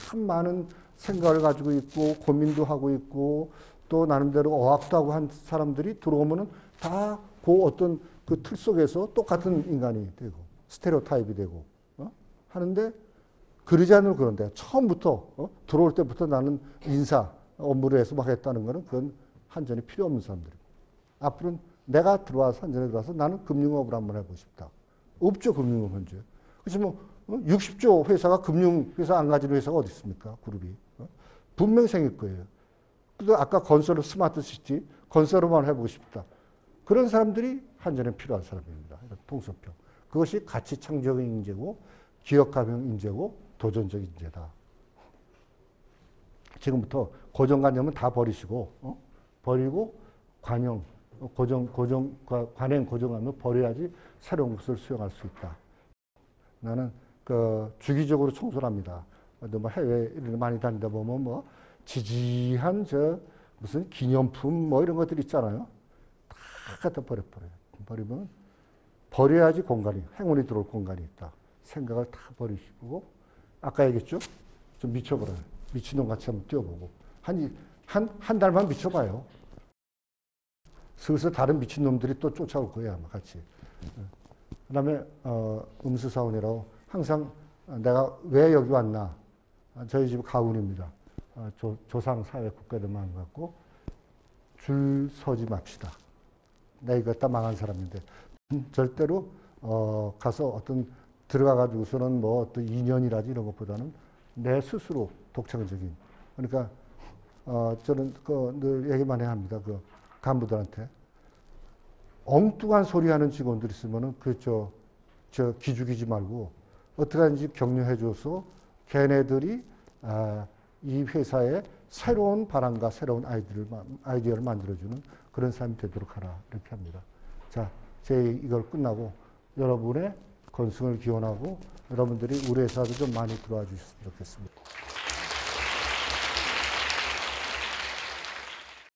Speaker 1: 참 많은 생각을 가지고 있고 고민도 하고 있고 또 나름대로 어학도 하고 한 사람들이 들어오면은 다 그 어떤 그 틀 속에서 똑같은 인간이 되고 스테레오타입이 되고 하는데 그러지 않으면 그런데 처음부터 들어올 때부터 나는 인사 업무를 해서 막 했다는 거는 그건 한전이 필요 없는 사람들입니다. 앞으로는 내가 들어와서 한전에 들어와서 나는 금융업을 한번 해보고 싶다. 없죠, 금융업 현재. 그렇지만 60조 회사가 금융회사 안 가진 회사가 어디 있습니까? 그룹이. 분명히 생길 거예요. 또 아까 건설 스마트시티 건설만 해보고 싶다. 그런 사람들이 한전에 필요한 사람입니다. 통섭형. 그것이 가치 창조적 인재고 기업가형 인재고 도전적 인재다. 지금부터 고정관념은 다 버리시고 버리고 관행 고정관념을 버려야지 새로운 것을 수용할 수 있다. 나는 주기적으로 청소를 합니다. 해외를 많이 다니다 보면 지지한 무슨 기념품 이런 것들 있잖아요. 다 갖다 버리면 버려야지 행운이 들어올 공간이 있다. 생각을 다 버리시고 아까 얘기했죠? 좀 미쳐버려요. 미친놈같이 한번 뛰어보고 한 달만 미쳐봐요. 슬슬 다른 미친놈들이 또 쫓아올 거예요 아마 같이. 그 다음에 음수사원이라고 항상 내가 왜 여기 왔나. 저희 집 가훈입니다. 조상사회 국가들만 갖고 줄 서지 맙시다. 내가 이거 다 망한 사람인데 절대로 가서 들어가가지고서는 어떤 인연이라지 이런 것보다는 내 스스로 독창적인. 그러니까 저는 늘 얘기 많이 합니다. 간부들한테 엉뚱한 소리 하는 직원들 있으면은 기죽이지 말고 어떻게 하는지 격려해줘서 걔네들이 이 회사에 새로운 바람과 새로운 아이디어를 만들어주는 그런 사람이 되도록 하라 이렇게 합니다. 자, 이걸 끝나고 여러분의 건승을 기원하고 여러분들이 우리 회사도 좀 많이 들어와 주셨으면 좋겠습니다.